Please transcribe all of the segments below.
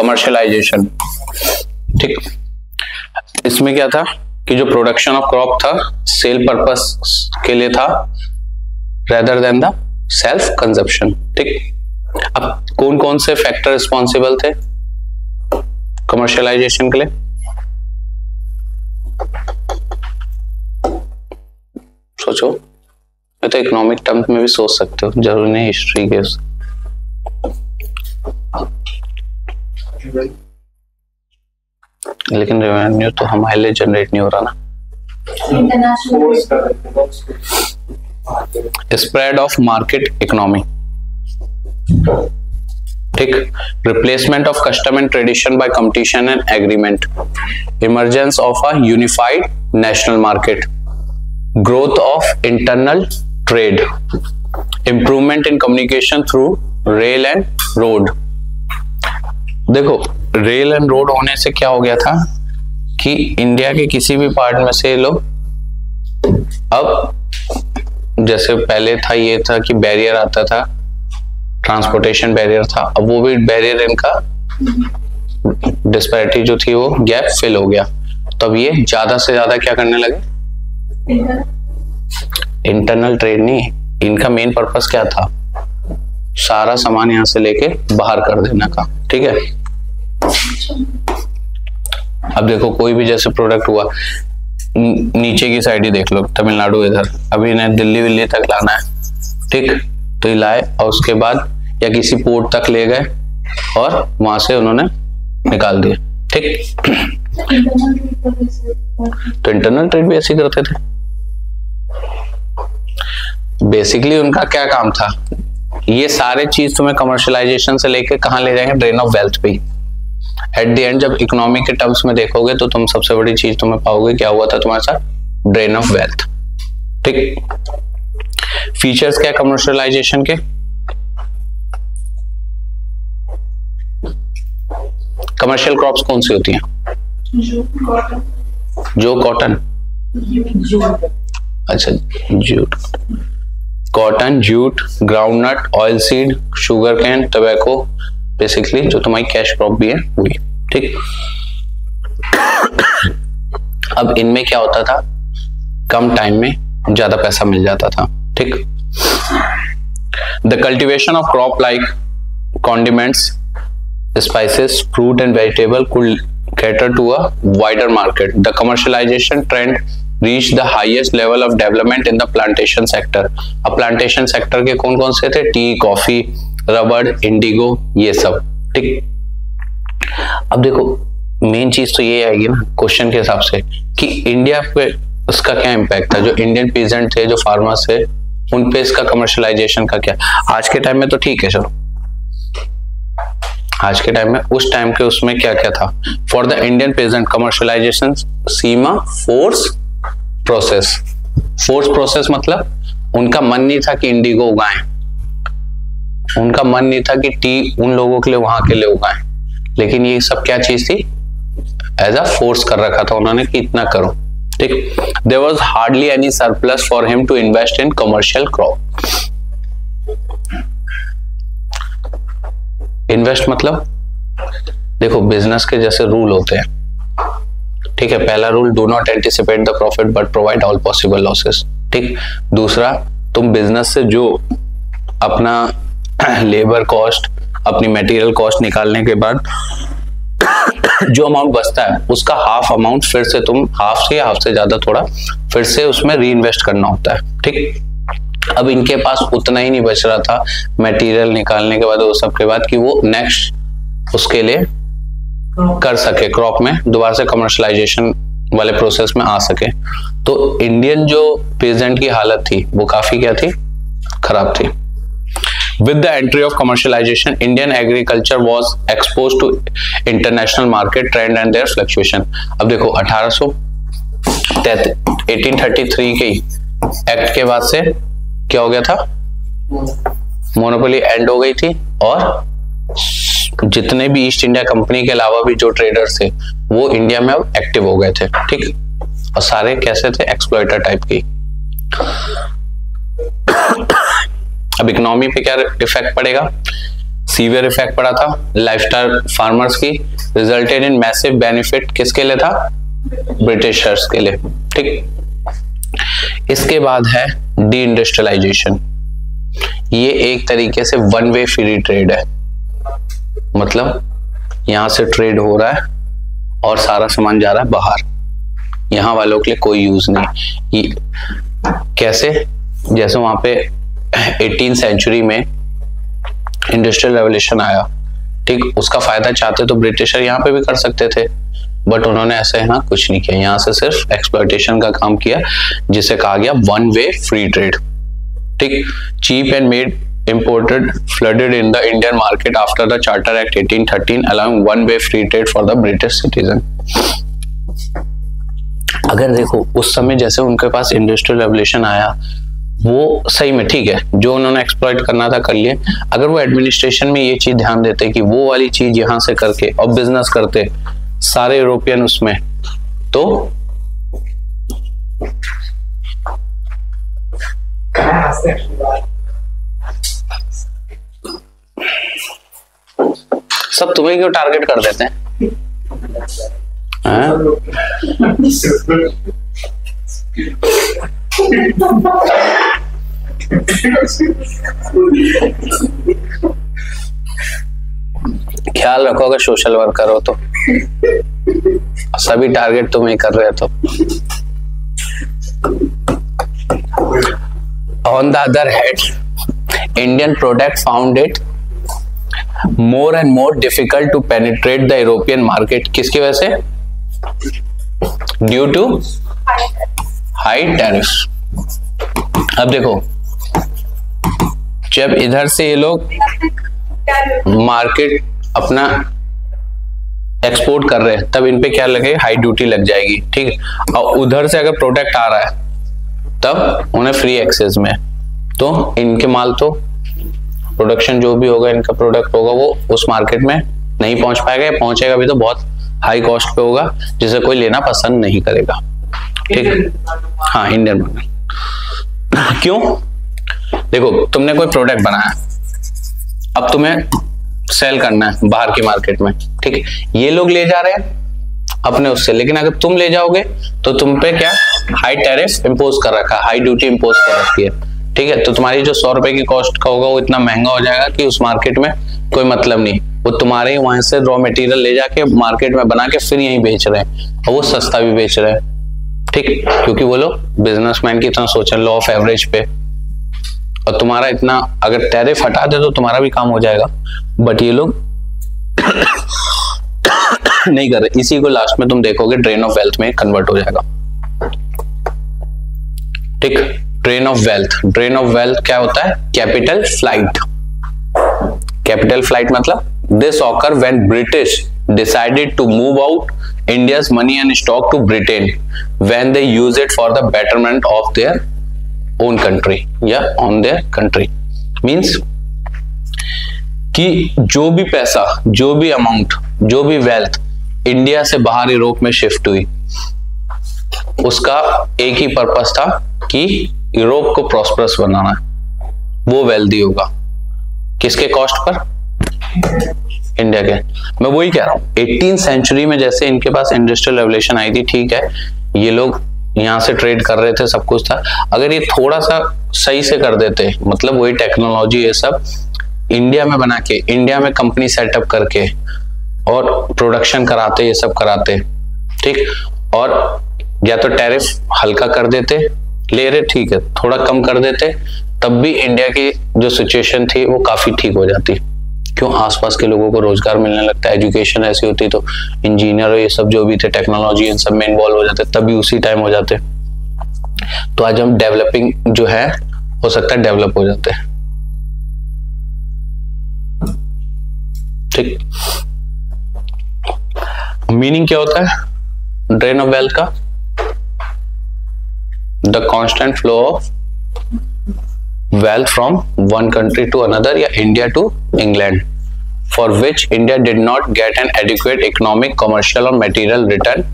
Commercialisation. ठीक, इसमें क्या था कि जो प्रोडक्शन ऑफ क्रॉप था सेल पर्पस के लिए था rather than the self consumption. ठीक, अब कौन कौन से फैक्टर रिस्पॉन्सिबल थे कमर्शियलाइजेशन के लिए? सोचो, ये तो इकोनॉमिक टर्म्स में भी सोच सकते हो, जरूरी नहीं हिस्ट्री के। लेकिन रेवेन्यू तो हमारे लिए जनरेट नहीं हो रहा ना। Spread of market economy. ठीक, replacement of custom and tradition by competition and agreement, emergence of a unified national market, growth of internal trade, improvement in communication through rail and road. देखो, rail and road होने से क्या हो गया था कि India के किसी भी पार्ट में से लोग, अब जैसे पहले था ये था कि बैरियर आता था, ट्रांसपोर्टेशन बैरियर था, अब वो भी बैरियर इनका डिस्पैरिटी जो थी वो गैप फिल हो गया। तब ये ज्यादा से ज्यादा क्या करने लगे? इंटरनल ट्रेड नहीं, इनका मेन पर्पस क्या था? सारा सामान यहां से लेके बाहर कर देना का। ठीक है, अब देखो कोई भी जैसे प्रोडक्ट हुआ, नीचे की साइड ही देख लो, तमिलनाडु इधर, अभी इन्हें दिल्ली विल्ली तक लाना है। ठीक, तो ये लाए और उसके बाद या किसी पोर्ट तक ले गए और वहां से उन्होंने निकाल दिया। ठीक, तो इंटरनल ट्रेड भी ऐसे करते थे। बेसिकली उनका क्या काम था? ये सारे चीज तुम्हें कमर्शियलाइजेशन से लेके कहां ले जाएंगे? ड्रेन ऑफ वेल्थ पे। एट द एंड जब इकोनॉमी के टर्म्स में देखोगे तो तुम सबसे बड़ी चीज तुम्हें पाओगे क्या हुआ था तुम्हारे साथ? Drain of wealth. ठीक, फीचर्स क्या कमर्शियलाइजेशन के? कमर्शियल क्रॉप्स कौन सी होती हैं? जो कॉटन, अच्छा jute, cotton, jute, groundnut, oil seed, sugar cane, tobacco, basically जो तुम्हारी कैश क्रॉप भी है वही। ठीक, अब इनमें क्या होता था? कम टाइम में ज्यादा पैसा मिल जाता था। ठीक, the cultivation of crop like condiments, spices, fruit and vegetable could cater to a wider market. The commercialization trend reached the highest level of development in the plantation sector. अब plantation sector के कौन कौन से थे? T, coffee, रबड़, Indigo, ये सब। ठीक, अब देखो मेन चीज तो ये आएगी ना क्वेश्चन के हिसाब से कि इंडिया पे उसका क्या इम्पैक्ट था? जो इंडियन पीजेंट थे, जो फार्मर्स थे, उन पे इसका कमर्शियलाइजेशन का क्या? आज के टाइम में तो ठीक है, चलो आज के टाइम में, उस टाइम के उसमें क्या क्या था? For the Indian peasant commercialisation सीमा फोर्स प्रोसेस। फोर्स प्रोसेस मतलब उनका मन नहीं था कि इंडिगो उगाएं, उनका मन नहीं था कि टी उन लोगों के लिए वहां के लिए उगाएं, लेकिन ये सब क्या चीज थी? एज अ फोर्स कर रखा था उन्होंने कि इतना करो। ठीक, there was hardly any surplus for him to invest in commercial crop. Invest मतलब देखो बिजनेस के जैसे रूल होते हैं। ठीक है, पहला rule, do not anticipate the profit but provide all possible losses. ठीक, दूसरा, तुम बिजनेस से जो अपना लेबर कॉस्ट, अपनी मटेरियल कॉस्ट निकालने के बाद जो अमाउंट बचता है उसका हाफ अमाउंट फिर से तुम हाफ से ज्यादा थोड़ा फिर से उसमें री इन्वेस्ट करना होता है। ठीक, अब इनके पास उतना ही नहीं बच रहा था मटेरियल निकालने के बाद वो सब के बाद कि वो नेक्स्ट उसके लिए कर सके, क्रॉप में दोबारा से कमर्शियलाइजेशन वाले प्रोसेस में आ सके। तो इंडियन जो पेजेंट की हालत थी वो काफी क्या थी? खराब थी। With the entry of commercialization, Indian agriculture was exposed to international market trend and their fluctuation. अब देखो 1833 के एक्ट के बाद से क्या हो गया था? मोनोपोली एंड हो गई थी और जितने भी ईस्ट इंडिया कंपनी के अलावा भी जो ट्रेडर्स थे वो इंडिया में अब एक्टिव हो गए थे। ठीक, और सारे कैसे थे? एक्सप्लॉइटर टाइप की। अब इकोनॉमी पे क्या इफेक्ट पड़ेगा? सीवियर इफेक्ट पड़ा था लाइफस्टाइल फार्मर्स की, रिजल्टेड इन मैसिव बेनिफिट किसके लिए था, ब्रिटिशर्स के लिए। ठीक, इसके बाद है डी इंडस्ट्रियलाइजेशन। ये एक तरीके से वन वे फ्री ट्रेड है, मतलब यहां से ट्रेड हो रहा है और सारा सामान जा रहा है बाहर, यहां वालों के लिए कोई यूज नहीं। ये कैसे, जैसे वहां पे 18th सेंचुरी में इंडस्ट्रियल रेवोल्यूशन आया, ठीक, उसका फायदा चाहते तो ब्रिटिशर यहाँ पे भी कर सकते थे, बट उन्होंने ऐसे यहाँ कुछ नहीं किया, यहाँ से सिर्फ एक्सप्लॉयटेशन का काम किया, जिसे कहा गया वन वे फ्री ट्रेड। ठीक, cheap and made imported flooded in the Indian market after the Charter Act 1813 allowing one way free trade for the British citizen। अगर देखो उस समय जैसे उनके पास इंडस्ट्रियल रेवोल्यूशन आया, वो सही में ठीक है, जो उन्होंने एक्सप्लॉइट करना था कर लिए। अगर वो एडमिनिस्ट्रेशन में ये चीज ध्यान देते कि वो वाली चीज यहां से करके और बिजनेस करते सारे यूरोपियन उसमें, तो सब तुम्हें क्यों टारगेट कर देते हैं? ख्याल रखो अगर सोशल वर्कर हो तो, सभी टारगेट तुम्हें कर रहे हो तो। On the other hand, Indian product found it more and more difficult to penetrate the European market। किसकी वजह से? Due to high tariffs। अब देखो, जब इधर से ये लोग मार्केट अपना एक्सपोर्ट कर रहे हैं, तब इन पे क्या लगे, हाई ड्यूटी लग जाएगी। ठीक, और उधर से अगर प्रोडक्ट आ रहा है तब उन्हें फ्री एक्सेस में, तो इनके माल तो प्रोडक्शन जो भी होगा, इनका प्रोडक्ट होगा, वो उस मार्केट में नहीं पहुंच पाएगा, या पहुंचेगा भी तो बहुत हाई कॉस्ट पे होगा, जिसे कोई लेना पसंद नहीं करेगा। ठीक, हाँ, इंडियन मार्केट। क्यों? देखो, तुमने कोई प्रोडक्ट बनाया, अब तुम्हें सेल करना है बाहर की मार्केट में, ठीक है, ये लोग ले जा रहे हैं अपने उससे, लेकिन अगर तुम ले जाओगे तो तुम पे क्या, हाई टैरिफ इंपोज कर रखा है, हाई ड्यूटी इंपोज कर रखी है। ठीक है, तो तुम्हारी जो 100 रुपए की कॉस्ट का होगा वो इतना महंगा हो जाएगा कि उस मार्केट में कोई मतलब नहीं, वो तुम्हारे वहां से रॉ मटेरियल ले जाके मार्केट में बना के फिर यहीं बेच रहे हैं, और वो सस्ता भी बेच रहे हैं। ठीक, क्योंकि वो लोग बिजनेसमैन की तरह सोचें, लॉ ऑफ एवरेज पे, और तुम्हारा इतना अगर टैरिफ हटा दे तो तुम्हारा भी काम हो जाएगा, बट ये लोग नहीं कर रहे। इसी को लास्ट में तुम देखोगे ड्रेन ऑफ वेल्थ में कन्वर्ट हो जाएगा। ठीक, drain of wealth, drain of wealth क्या होता है, कैपिटल फ्लाइट। कैपिटल फ्लाइट मतलब this occur when British decided to move out India's money and stock to Britain when they use it for the betterment of their own country या on their country. Means कि जो भी पैसा, जो भी amount, जो भी वेल्थ इंडिया से बाहर यूरोप में शिफ्ट हुई, उसका एक ही पर्पस था कि यूरोप को प्रॉस्परस बनाना है। वो वेल्दी होगा किसके कॉस्ट पर, इंडिया के। मैं वही कह रहा हूं, 18th सेंचुरी में जैसे इनके पास इंडस्ट्रियल रेवोल्यूशन आई थी, ठीक है, ये लोग यहां से ट्रेड कर रहे थे, सब कुछ था। अगर ये थोड़ा सा सही से कर देते, मतलब वही टेक्नोलॉजी ये सब इंडिया में बना के, इंडिया में कंपनी सेटअप करके और प्रोडक्शन कराते, ये सब कराते, ठीक, और या तो टैरिफ हल्का कर देते, ले रहे ठीक है, थोड़ा कम कर देते, तब भी इंडिया की जो सिचुएशन थी वो काफी ठीक हो जाती। क्यों, आसपास के लोगों को रोजगार मिलने लगता है, एजुकेशन ऐसी होती, तो इंजीनियर और ये सब जो भी थे, टेक्नोलॉजी, इन सब में इन्वॉल्व हो जाते, तभी उसी टाइम हो जाते। तो आज हम डेवलपिंग जो है, हो सकता है डेवलप हो जाते। ठीक, मीनिंग क्या होता है ड्रेन ऑफ वेल्थ का, the constant flow of wealth from one country to another या India to England, for which India did not get an adequate economic, commercial or material return,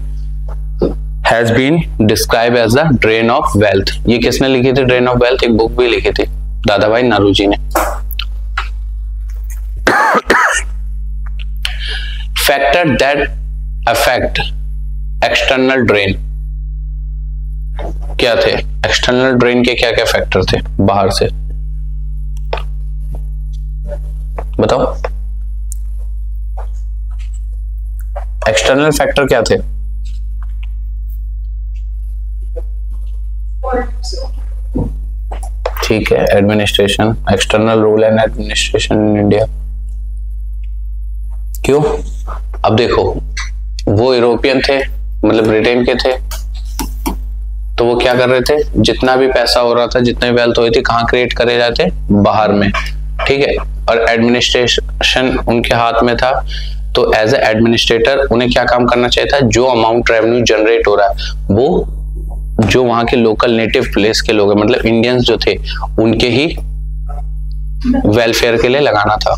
has been described as the drain of wealth। ये किसने लिखी थी drain of wealth? एक book भी लिखी थी दादा भाई नारूजी ने। Factor that affect external drain, क्या थे एक्सटर्नल ड्रेन के, क्या क्या फैक्टर थे बाहर से, बताओ। एक्सटर्नल फैक्टर क्या थे? ठीक है, administration, external rule and administration in India. क्यों? अब देखो, वो यूरोपियन थे, मतलब ब्रिटेन के थे, तो वो क्या कर रहे थे, जितना भी पैसा हो रहा था, जितनी वेल्थ हुई थी, कहाँ क्रिएट करे जाते, बाहर में, ठीक है। और एडमिनिस्ट्रेशन उनके हाथ में था, तो एज ए एडमिनिस्ट्रेटर उन्हें क्या काम करना चाहिए था, जो अमाउंट रेवेन्यू जनरेट हो रहा है वो जो वहां के लोकल नेटिव प्लेस के लोग हैं, मतलब इंडियंस जो थे, उनके ही वेलफेयर के लिए लगाना था।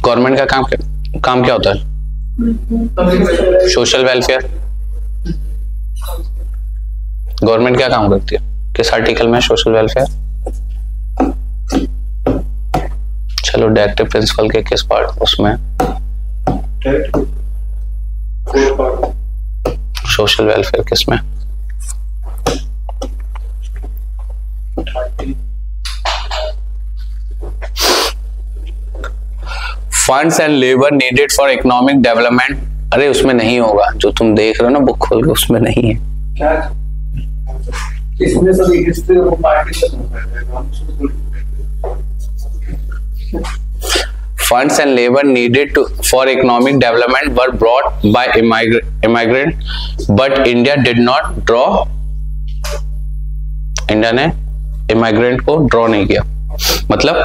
गवर्नमेंट का काम क्या होता है? Social welfare. गवर्नमेंट क्या काम करती है, किस आर्टिकल में सोशल वेलफेयर? चलो डायरेक्टिव प्रिंसिपल के किस पार्ट, उसमें सोशल वेलफेयर किसमें? Funds and labour needed for economic development, अरे उसमें नहीं होगा, जो तुम देख रहे हो ना बुक खोल के, उसमें नहीं है। क्या? इसमें सब हिस्ट्री और पार्टीशन होता है। Funds and labor needed for economic development were brought by immigrant, but India did not draw. India ने इमिग्रेंट को ड्रॉ नहीं किया, मतलब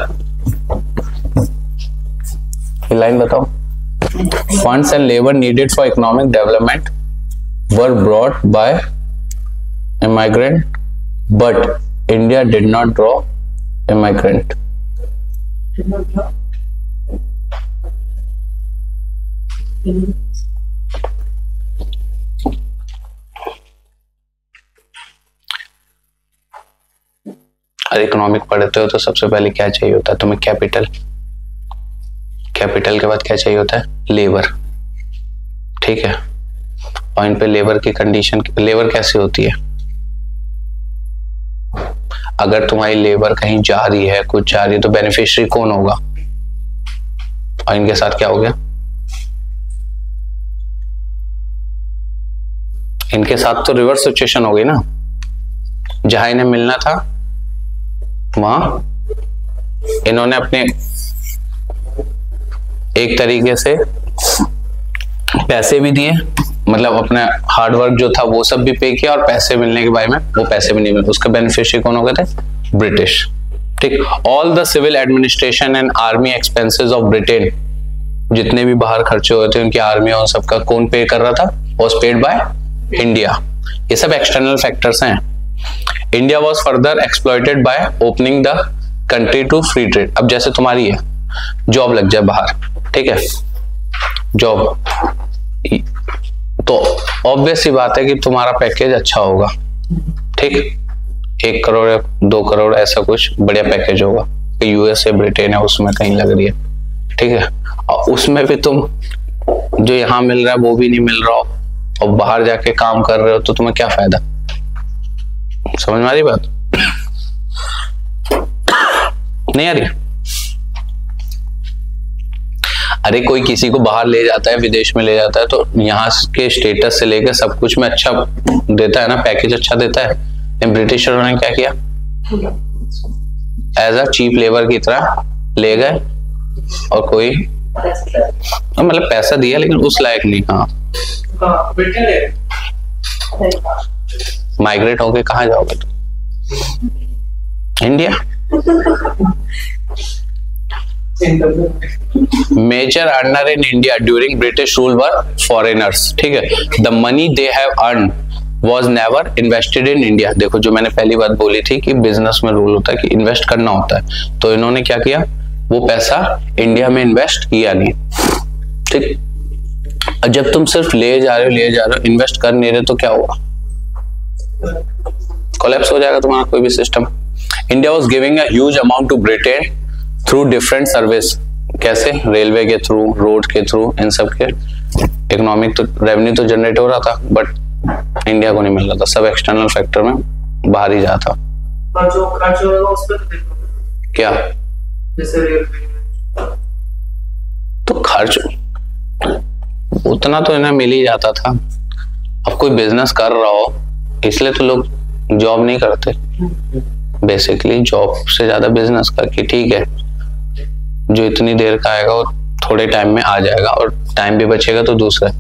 लाइन बताओ। Funds and labor needed for economic development were brought by immigrant, but India did not draw immigrant. अरे economic पढ़ते हो तो सबसे पहले क्या चाहिए होता है तुम्हें? कैपिटल। कैपिटल के बाद क्या चाहिए होता है? लेबर, ठीक है। और इन पे लेबर की कंडीशन, लेबर कैसी होती है? अगर तुम्हारी लेबर कहीं जा रही है, कुछ जा रही है, तो बेनिफिशियरी कौन होगा? और इनके साथ क्या हो गया? इनके साथ तो रिवर्स सिचुएशन हो गई ना, जहां इन्हें मिलना था वहां इन्होंने अपने एक तरीके से पैसे भी दिए, मतलब अपना हार्डवर्क जो था वो सब भी पे किया, और पैसे मिलने के बारे में वो पैसे भी नहीं मिले। उसका बेनिफिशियरी कौन हो गए थे? ब्रिटिश, ठीक। All the civil administration and army expenses of Britain, जितने भी बाहर खर्चे हुए थे उनकी आर्मी और सबका कौन पे कर रहा था? Was paid by India. ये सब एक्सटर्नल फैक्टर्स हैं। India was further exploited by opening the country to free trade. अब जैसे तुम्हारी है जॉब लग जाए बाहर, ठीक है, जॉब, तो ऑब्वियस सी बात है कि तुम्हारा पैकेज अच्छा होगा, ठीक। 1 करोड़ या 2 करोड़ ऐसा कुछ बढ़िया पैकेज होगा। यूएसए, ब्रिटेन है, उसमें कहीं लग रही है, ठीक है। और उसमें भी तुम जो यहाँ मिल रहा है वो भी नहीं मिल रहा हो, और बाहर जाके काम कर रहे हो, तो तुम्हें क्या फायदा? समझ में आ रही बात? नहीं आ रही? अरे कोई किसी को बाहर ले जाता है, विदेश में ले जाता है, तो यहाँ के स्टेटस से लेकर सब कुछ में अच्छा देता है ना, पैकेज अच्छा देता है। ब्रिटिशरों ने क्या किया? एज अ चीप लेबर की तरह ले गए, और कोई मतलब पैसा दिया लेकिन उस लायक नहीं। हाँ, माइग्रेट होके कहाँ जाओगे तुम? India. Major earner in India during British rule were foreigners, ठीक है। The money they have earn was never invested in India. देखो, जो मैंने पहली बात बोली थी कि बिजनेस में रूल होता है कि इन्वेस्ट करना होता है, तो इन्होंने क्या किया? वो पैसा इंडिया में इन्वेस्ट किया नहीं, ठीक। जब तुम सिर्फ ले जा रहे हो, इन्वेस्ट कर नहीं रहे, तो क्या होगा? कोलैप्स हो जाएगा तुम्हारा कोई भी system. India was giving a huge amount to Britain through different service. कैसे? रेलवे के थ्रू, रोड के थ्रू, इन सब के इकोनॉमिक तो रेवेन्यू तो जनरेट हो रहा था, बट इंडिया को नहीं मिल रहा था, सब एक्सटर्नल फैक्टर में बाहर ही जाता। जो खर्च होगा उस पर क्या? जैसे रेलवे तो खर्च उतना तो इन्हें मिल ही जाता था। अब कोई बिजनेस कर रहा हो इसलिए तो लोग जॉब नहीं करते, बेसिकली जॉब से ज्यादा बिजनेस करके, ठीक है जो इतनी देर का आएगा वो थोड़े टाइम में आ जाएगा और टाइम भी बचेगा तो दूसरा,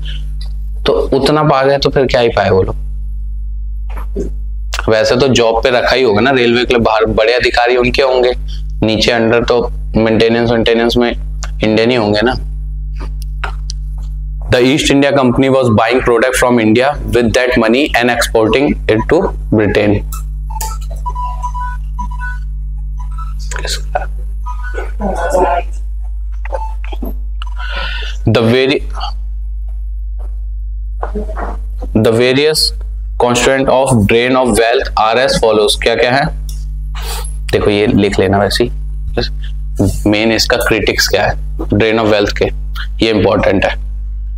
तो उतना पा गए तो फिर क्या ही पाए वो लोग। वैसे तो जॉब पे रखा ही होगा ना रेलवे के लिए, बाहर बड़े अधिकारी उनके होंगे, नीचे अंडर तो मेंटेनेंस में इंडियन ही होंगे ना। The East India Company was buying product from India with that money and exporting it to Britain. The various constituent of drain of wealth are as follows. क्या क्या है देखो, ये लिख लेना। वैसे मेन इसका क्रिटिक्स क्या है ड्रेन ऑफ वेल्थ के, ये इंपॉर्टेंट है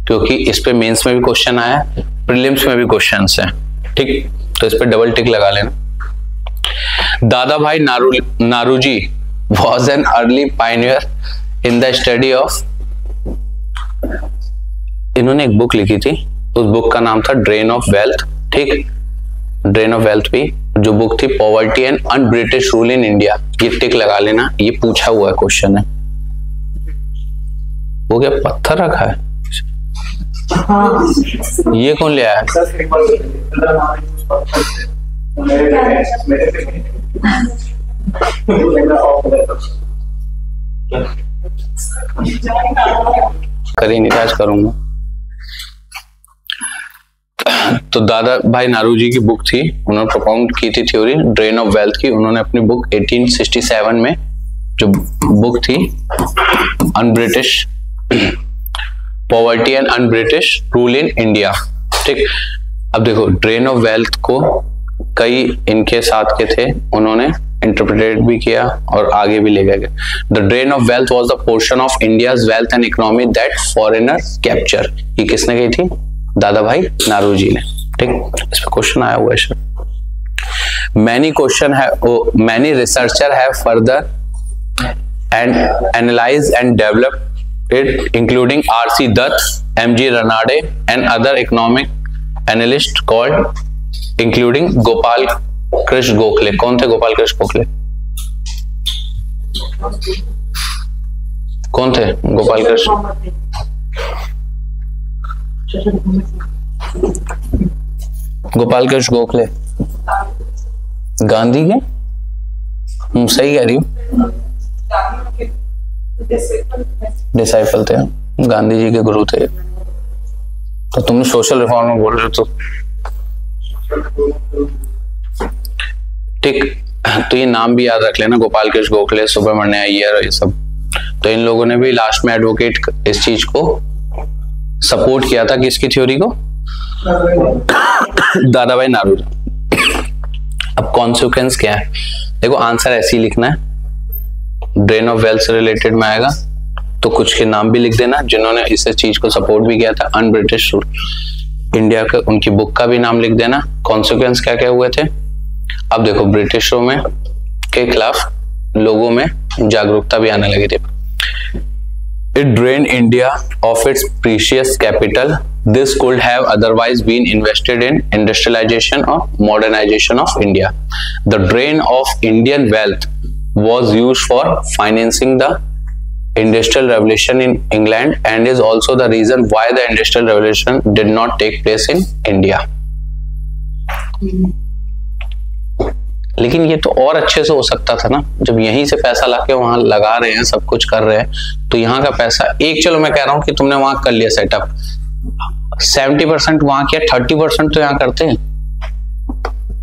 क्योंकि इस पे मेंस में भी क्वेश्चन आया, प्रीलिम्स में भी क्वेश्चंस हैं, ठीक, तो इस पे डबल टिक लगा लेना। दादा भाई नारूजी was an early pioneer in the study of, इन्होंने एक बुक लिखी थी, उस बुक का नाम था ड्रेन ऑफ वेल्थ, ठीक, ड्रेन ऑफ वेल्थ भी जो बुक थी poverty and un British rule in India, ये टिक लगा लेना, ये पूछा हुआ क्वेश्चन है। वो क्या पत्थर रखा है? ये कौन ले आया? करी निकाज करूंगा। तो दादा भाई नारूजी की बुक थी, उन्होंने प्रोपाउंड की थी थ्योरी ड्रेन ऑफ वेल्थ की। उन्होंने अपनी बुक 1867 में जो बुक थी un British poverty and un British rule in India, ठीक। अब देखो ड्रेन ऑफ वेल्थ को कई इनके साथ के थे, उन्होंने इंटरप्रेट भी किया और आगे भी ले गए। The drain of wealth was the portion of India's wealth and economy that foreigners capture. ये किसने कही थी? दादा भाई नारूजी ने, ठीक। इस पे क्वेश्चन आया हुआ है sir. Many researcher have further and analyse and develop it including R.C. Dutt, M.G. Ranade and other economic analysts called including Gopal Krish Gokhale। कौन थे गोपाल कृष्ण गोखले? कौन थे गोपाल कृष्ण? गोपाल कृष्ण गोखले गांधी के, सही कह रही हूँ, डिसाइपल थे, गांधी जी के गुरु थे। तो तुमने सोशल रिफॉर्म में बोल रहे हो तो ठीक, तो ये नाम भी याद रख लेना, गोपाल कृष्ण गोखले, सुब्रमण्य अय्यर और ये सब। तो इन लोगों ने भी लास्ट में एडवोकेट इस चीज को सपोर्ट किया था, किसकी थ्योरी को? दादा भाई नारूजी। अब कॉन्सिक्वेंस क्या है देखो, आंसर ऐसे ही लिखना है, ड्रेन ऑफ वेल्थ से रिलेटेड में आएगा तो कुछ के नाम भी लिख देना जिन्होंने इस चीज को सपोर्ट भी किया था, अन ब्रिटिश रूल इंडिया का, उनकी बुक का भी नाम लिख देना। कॉन्सिक्वेंस क्या क्या हुए थे? अब देखो ब्रिटिशों में के खिलाफ लोगों में जागरूकता भी आने लगी थी। It drain India of its precious capital, this could have otherwise been invested in industrialisation और modernisation of India. The drain of Indian wealth was used for financing the industrial revolution in England and is also the reason why the industrial revolution did not take place in India। लेकिन ये तो और अच्छे से हो सकता था ना, जब यहीं से पैसा लाके वहां लगा रहे हैं, सब कुछ कर रहे हैं, तो यहाँ का पैसा एक, चलो मैं कह रहा हूं कि तुमने वहां कर लिया सेटअप, 70% वहां किया, 30% तो यहाँ करते हैं।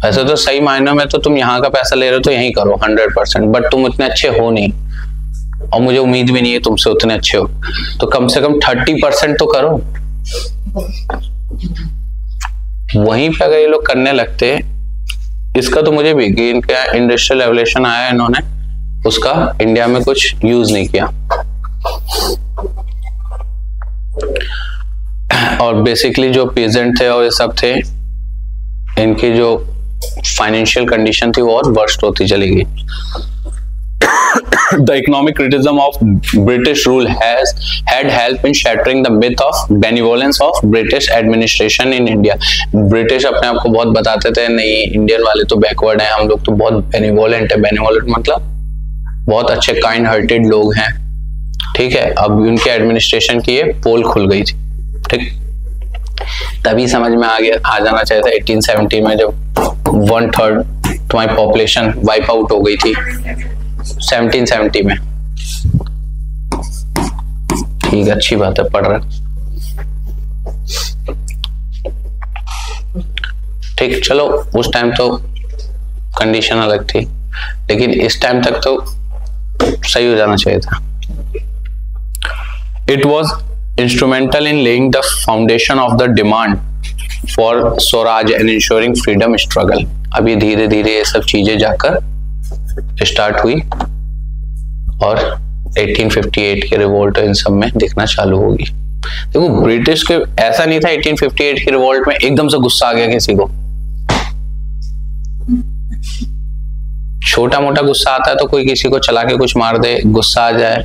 ऐसे तो सही मायने में तो तुम यहाँ का पैसा ले रहे हो तो यहीं करो 100%, बट तुम इतने अच्छे हो नहीं और मुझे उम्मीद भी नहीं है तुमसे उतने अच्छे हो, तो कम से कम 30% तो करो। वहीं पे अगर ये लोग करने लगते, इसका तो मुझे भी कि इनका इंडस्ट्रियल रेवोल्यूशन आया, इन्होंने उसका इंडिया में कुछ यूज नहीं किया। और बेसिकली जो पेजेंट थे और ये सब थे, इनकी जो फाइनेंशियल कंडीशन थी वो और वर्स्ट होती चली गई। The economic criticism of British rule had helped in shattering the myth of benevolence of British administration in India. British अपने आप को बहुत बताते थे, नहीं इंडियन वाले तो बैकवर्ड हैं, हम लोग तो बहुत बेनिवोलेंट है। बेनिवोलेंट मतलब बहुत अच्छे काइंड हार्टेड लोग हैं, ठीक है। अब उनके एडमिनिस्ट्रेशन की ये पोल खुल गई थी, ठीक। तभी समझ में आ जाना चाहिए था 1870 में, जब 1/3 तुम्हारी पॉपुलेशन वाइप आउट हो गई थी 1770 में। ठीक, अच्छी बात है, पढ़ रहे। ठीक, चलो उस टाइम तो कंडीशन अलग थी, लेकिन इस टाइम तक तो सही हो जाना चाहिए था। It was instrumental in laying the foundation of the demand for Swaraj and ensuring freedom struggle. अब ये धीरे धीरे ये सब चीजें जाकर स्टार्ट हुई और 1858 के रिवोल्ट इन सब में दिखना चालू होगी। देखो ब्रिटिश के ऐसा नहीं था 1858 के रिवोल्ट में एकदम से गुस्सा आ गया किसी को। छोटा मोटा गुस्सा आता है तो कोई किसी को चला के कुछ मार दे, गुस्सा आ जाए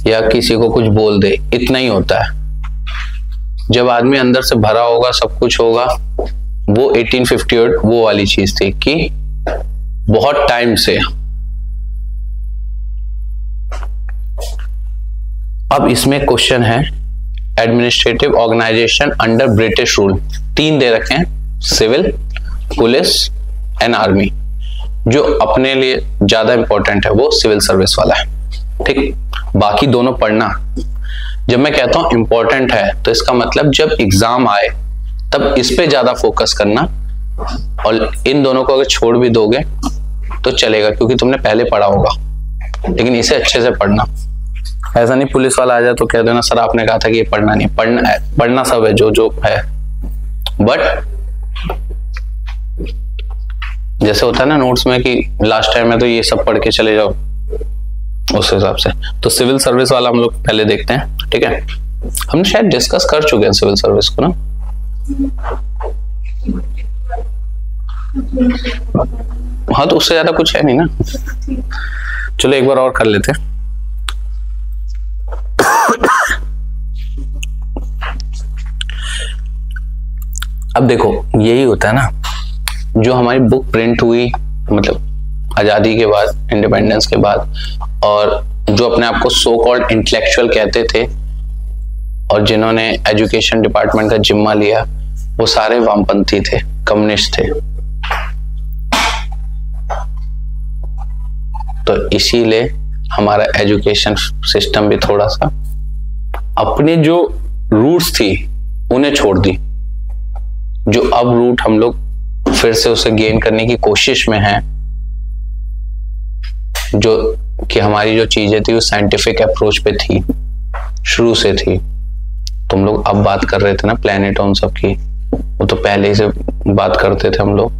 या किसी को कुछ बोल दे, इतना ही होता है। जब आदमी अंदर से भरा होगा, सब कुछ होगा, वो 1858 वो वाली चीज थी कि बहुत टाइम से। अब इसमें क्वेश्चन है, administrative organisation under British rule 3 दे रखे हैं, सिविल, पुलिस एंड आर्मी। जो अपने लिए ज्यादा इंपॉर्टेंट है वो सिविल सर्विस वाला है, ठीक। बाकी दोनों पढ़ना। जब मैं कहता हूं इंपॉर्टेंट है तो इसका मतलब जब एग्जाम आए तब इस पे ज्यादा फोकस करना, और इन दोनों को अगर छोड़ भी दोगे तो चलेगा क्योंकि तुमने पहले पढ़ा होगा, लेकिन इसे अच्छे से पढ़ना। ऐसा नहीं पुलिस वाला आ जाए तो कह देना सर आपने कहा था कि ये पढ़ना नहीं, पढ़ना सब है जो है, बट जैसे होता है ना नोट्स में कि लास्ट टाइम में तो ये सब पढ़ के चले जाओ, उस हिसाब से। तो सिविल सर्विस वाला हम लोग पहले देखते हैं, ठीक है। हमने शायद डिस्कस कर चुके हैं सिविल सर्विस को ना। हाँ, तो उससे ज्यादा कुछ है नहीं ना। चलो एक बार और कर लेते हैं। अब देखो यही होता है ना, जो हमारी बुक प्रिंट हुई मतलब आजादी के बाद, इंडिपेंडेंस के बाद, और जो अपने आप को सो कॉल्ड इंटेलेक्चुअल कहते थे और जिन्होंने एजुकेशन डिपार्टमेंट का जिम्मा लिया, वो सारे वामपंथी थे, कम्युनिस्ट थे। तो इसीलिए हमारा एजुकेशन सिस्टम भी थोड़ा सा अपनी जो रूट्स थी उन्हें छोड़ दी। जो अब रूट हम लोग फिर से उसे गेन करने की कोशिश में हैं, जो कि हमारी जो चीजें थी वो साइंटिफिक अप्रोच पे थी, शुरू से थी। तुम लोग अब बात कर रहे थे ना प्लेनेट ऑन सब की, वो तो पहले ही से बात करते थे हम लोग।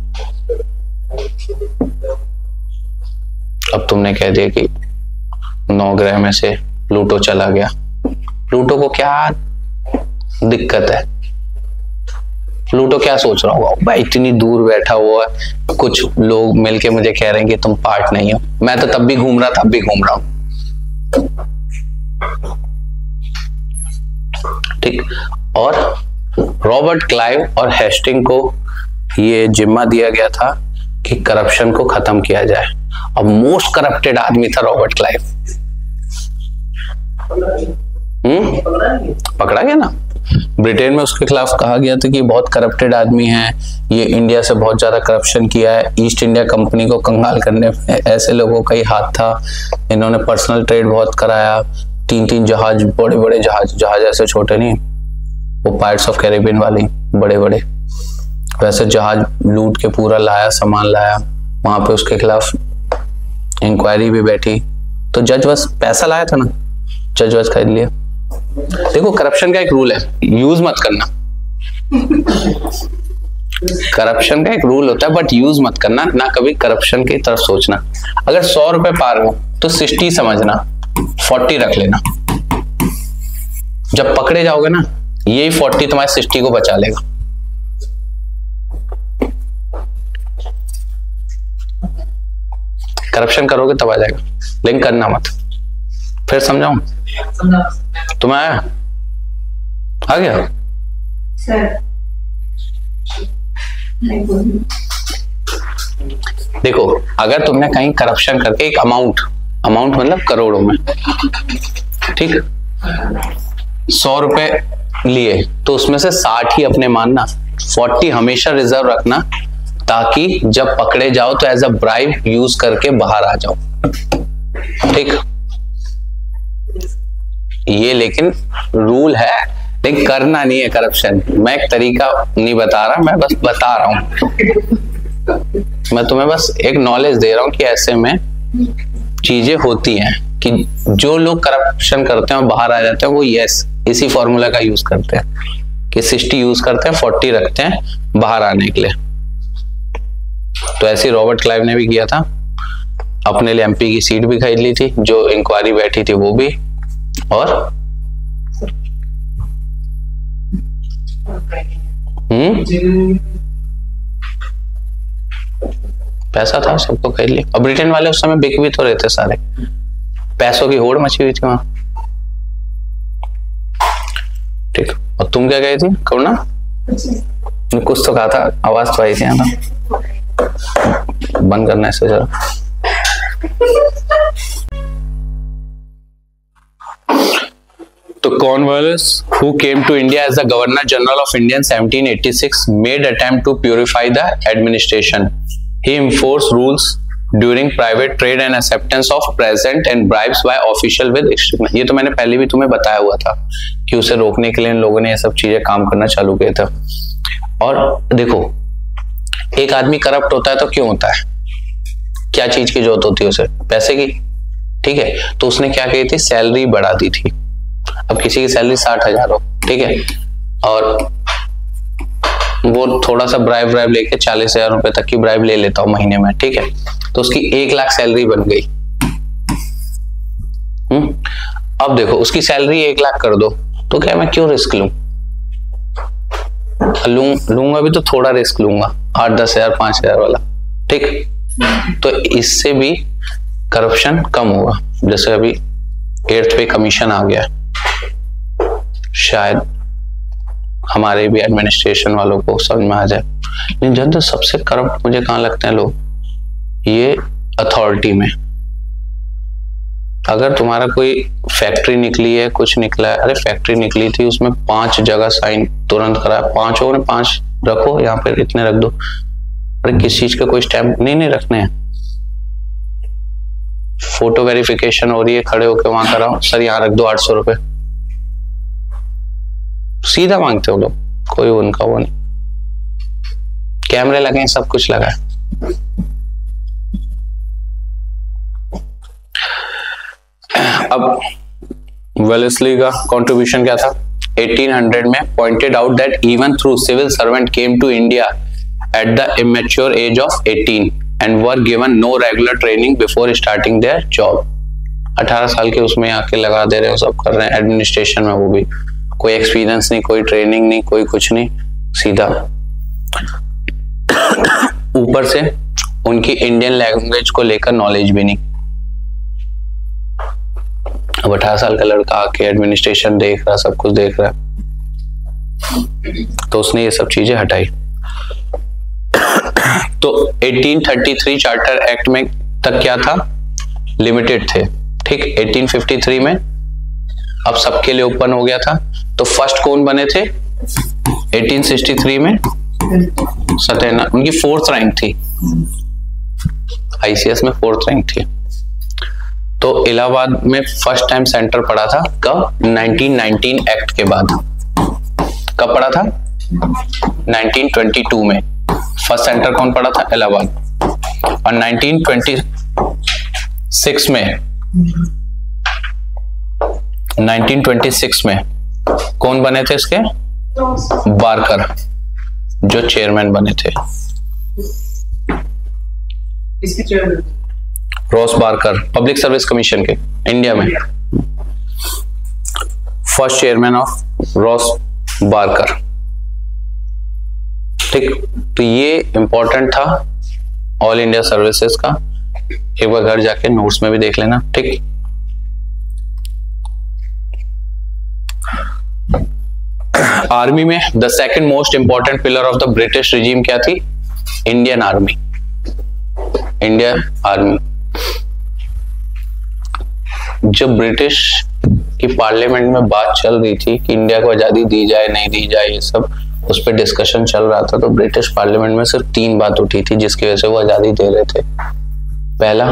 अब तुमने कह दिया कि 9 ग्रह में से प्लूटो चला गया। प्लूटो को क्या दिक्कत है? प्लूटो क्या सोच रहा होगा, भाई इतनी दूर बैठा हुआ है, कुछ लोग मिलके मुझे कह रहे हैं कि तुम पार्ट नहीं हो। मैं तो तब भी घूम रहा था, अब भी घूम रहा हूं, ठीक। और रॉबर्ट क्लाइव और हेस्टिंग को ये जिम्मा दिया गया था कि करप्शन को खत्म किया जाए। अब मोस्ट करप्टेड आदमी था रॉबर्ट क्लाइव। पकड़ा गया ना, ब्रिटेन में उसके खिलाफ कहा गया था कि बहुत करप्टेड आदमी है, ये इंडिया से बहुत ज्यादा करप्शन किया है, ईस्ट इंडिया कंपनी को कंगाल करने में ऐसे लोगों का ही हाथ था, इन्होंने पर्सनल ट्रेड बहुत कराया। 3-3 जहाज, बड़े बड़े जहाज ऐसे छोटे नहीं, वो पायरेट्स ऑफ कैरिबियन वाली बड़े बड़े, वैसे जहाज लूट के पूरा लाया, सामान लाया। वहां पे उसके खिलाफ इंक्वायरी भी बैठी, तो जज बस पैसा लाया था ना, जज बस खरीद लिया। देखो करप्शन का एक रूल है, यूज मत करना। करप्शन का एक रूल होता है, बट यूज मत करना, ना कभी करप्शन की तरफ सोचना। अगर 100 रुपए पार हो तो 60 समझना, 40 रख लेना। जब पकड़े जाओगे ना, यही 40 तुम्हारे 60 को बचा लेगा। करप्शन करोगे तब आ जाएगा, लेकिन करना मत। फिर समझाऊं? तुम्हें आया? आ गया सर? देखो, अगर तुमने कहीं करप्शन करके एक अमाउंट मतलब करोड़ों में, ठीक, 100 रुपए लिए, तो उसमें से 60 ही अपने मानना, 40 हमेशा रिजर्व रखना, ताकि जब पकड़े जाओ तो एज अ ब्राइब यूज करके बाहर आ जाओ। ठीक, ये लेकिन रूल है, लेकिन करना नहीं है करप्शन। मैं एक तरीका नहीं बता रहा, मैं बस बता रहा हूं। मैं तुम्हें बस एक नॉलेज दे रहा हूं कि ऐसे में चीजें होती हैं कि जो लोग करप्शन करते हैं और बाहर आ जाते हैं, वो इसी फॉर्मूला का यूज करते हैं कि 60 यूज करते हैं, 40 रखते हैं बाहर आने के लिए। तो ऐसे रॉबर्ट क्लाइव ने भी किया था, अपने लिए एमपी की सीट भी खरीद ली थी, जो इंक्वायरी बैठी थी वो भी, और पैसा था, सबको खरीद लिया। और ब्रिटेन वाले उस समय बिक भी तो रहे थे सारे, पैसों की होड़ मची हुई थी वहां। ठीक, और तुम क्या कही थी करुणा? कुछ तो कहा था, आवाज तो आई थी ना, बंद करना इसे जरा। तो Cornwallis, who came to India as the Governor General of India in 1786, made attempt to purify the administration. He enforced rules during private trade and acceptance of present and bribes by official with extreme. ये तो मैंने पहले भी तुम्हें बताया हुआ था कि उसे रोकने के लिए इन लोगों ने ये सब चीजें काम करना चालू किए थे। और देखो, एक आदमी करप्ट होता है तो क्यों होता है? क्या चीज की जरूरत होती है उसे? पैसे की। ठीक है, तो उसने क्या की थी? सैलरी बढ़ा दी थी। अब किसी की सैलरी 60,000 हो, ठीक है, और वो थोड़ा सा ब्राइब लेके 40,000 रुपए तक की ब्राइब ले लेता हूं महीने में, ठीक है, तो उसकी 1 लाख सैलरी बन गई। अब देखो, उसकी सैलरी 1 लाख कर दो, तो क्या मैं क्यों रिस्क लूंगा भी तो थोड़ा रिस्क लूंगा, 8-10 हजार 5,000 वाला, ठीक। तो इससे भी करप्शन कम होगा। जैसे अभी 8th पे कमीशन आ गया, शायद हमारे भी एडमिनिस्ट्रेशन वालों को समझ में आ जाए। लेकिन जनता सबसे करप्ट मुझे कहाँ लगते हैं लोग? ये अथॉरिटी में। अगर तुम्हारा कोई फैक्ट्री निकली है, कुछ निकला है, अरे फैक्ट्री निकली थी, उसमें 5 जगह साइन तुरंत करा, 5 हो ने 5 रखो, यहाँ पे इतने रख दो। अरे किस चीज का कोई स्टैम्प नहीं रखने हैं। फोटो वेरिफिकेशन हो रही है, खड़े होकर वहां कराओ, सर यहाँ रख दो 800 रुपए, सीधा मांगते हो लोग, कोई उनका वो नहीं। कैमरे लगे हैं, सब कुछ लगा है। अब वेलेस्ली का कंट्रीब्यूशन क्या था? 1800 में pointed out that even through civil servant came to India at the immature age of 18 and were given no regular training before starting their job. 18 साल के उसमें आके लगा दे रहे हो, सब कर रहे हैं एडमिनिस्ट्रेशन में, वो भी कोई एक्सपीरियंस नहीं, कोई ट्रेनिंग नहीं, कोई कुछ नहीं, सीधा। ऊपर से उनकी इंडियन लैंग्वेज को लेकर नॉलेज भी नहीं। अब 18 साल का लड़का आके एडमिनिस्ट्रेशन देख रहा, सब कुछ देख रहा, तो उसने ये सब चीजें हटाई। तो 1833 चार्टर एक्ट में तक क्या था? लिमिटेड थे, ठीक। 1853 में अब सबके लिए ओपन हो गया था। तो फर्स्ट कौन बने थे? 1863 में सत्यनारायण, उनकी 4th रैंक थी, आईसीएस में 4th रैंक थी। तो इलाहाबाद में फर्स्ट टाइम सेंटर पड़ा था कब? 1919 एक्ट के बाद। कब पड़ा था? 1922 में फर्स्ट सेंटर कौन पड़ा था? इलाहाबाद। और 1926 में कौन बने थे इसके? बारकर, जो चेयरमैन बने थे। इसके chairman Ross Barker, public service commission के, इंडिया में। First chairman of Ross Barker. ठीक, तो ये इंपॉर्टेंट था ऑल इंडिया सर्विसेज का। एक बार घर जाके नोट्स में भी देख लेना। ठीक, आर्मी में the second most important pillar of the British regime क्या थी? Indian army. Indian army. जब ब्रिटिश की पार्लियामेंट में बात चल रही थी कि इंडिया को आजादी दी जाए नहीं दी जाए, ये सब उस पर डिस्कशन चल रहा था, तो ब्रिटिश पार्लियामेंट में सिर्फ 3 बात उठी थी जिसकी वजह से वो आजादी दे रहे थे। पहला,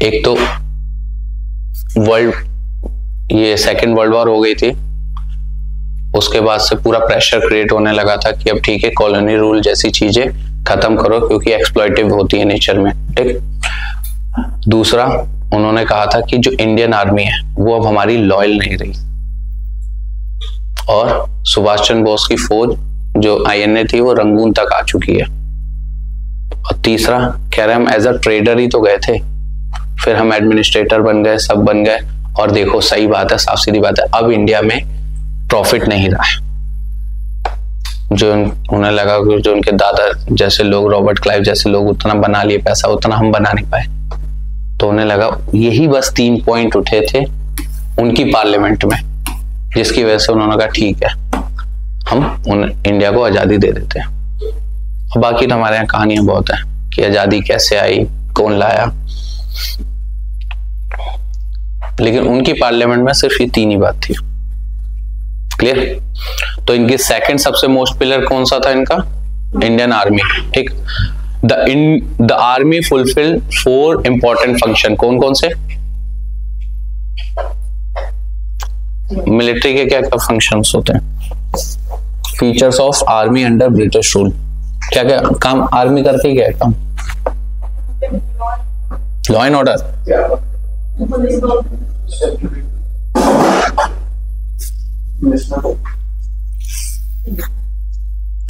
एक तो ये सेकेंड वर्ल्ड वॉर हो गई थी, उसके बाद से पूरा प्रेशर क्रिएट होने लगा था कि अब ठीक है कॉलोनी रूल जैसी चीजें खत्म करो क्योंकि एक्सप्लॉइटिव होती है नेचर में। ठीक, दूसरा उन्होंने कहा था कि जो इंडियन आर्मी है वो अब हमारी लॉयल नहीं रही, और सुभाष चंद्र बोस की फौज जो आईएनए थी वो रंगून तक आ चुकी है। और तीसरा कह रहे हम एज अ ट्रेडर ही तो गए थे, फिर हम एडमिनिस्ट्रेटर बन गए, सब बन गए, और देखो सही बात है, साफ सीधी बात है, अब इंडिया में प्रॉफिट नहीं रहा है। जो उन्हें लगा कि जो उनके दादा जैसे लोग, रॉबर्ट क्लाइव जैसे लोग उतना बना लिए पैसा, उतना हम बना नहीं पाए। तो उन्हें लगा यही बस 3 पॉइंट उठे थे उनकी पार्लियामेंट में, जिसकी वजह से उन्होंने कहा ठीक है हम इंडिया को आजादी दे देते हैं। और बाकी तो हमारे यहाँ कहानियां बहुत है कि आजादी कैसे आई, कौन लाया, लेकिन उनकी पार्लियामेंट में सिर्फ ये 3 ही बात थी। क्लियर? तो इनकी सेकंड सबसे मोस्ट पिलर कौन सा था इनका? Indian army. ठीक, the army fulfil 4 important function. कौन कौन से? मिलिट्री के क्या क्या फंक्शंस होते हैं? Features of army under British rule. क्या क्या काम आर्मी करती है? क्या काम? लॉ एंड ऑर्डर,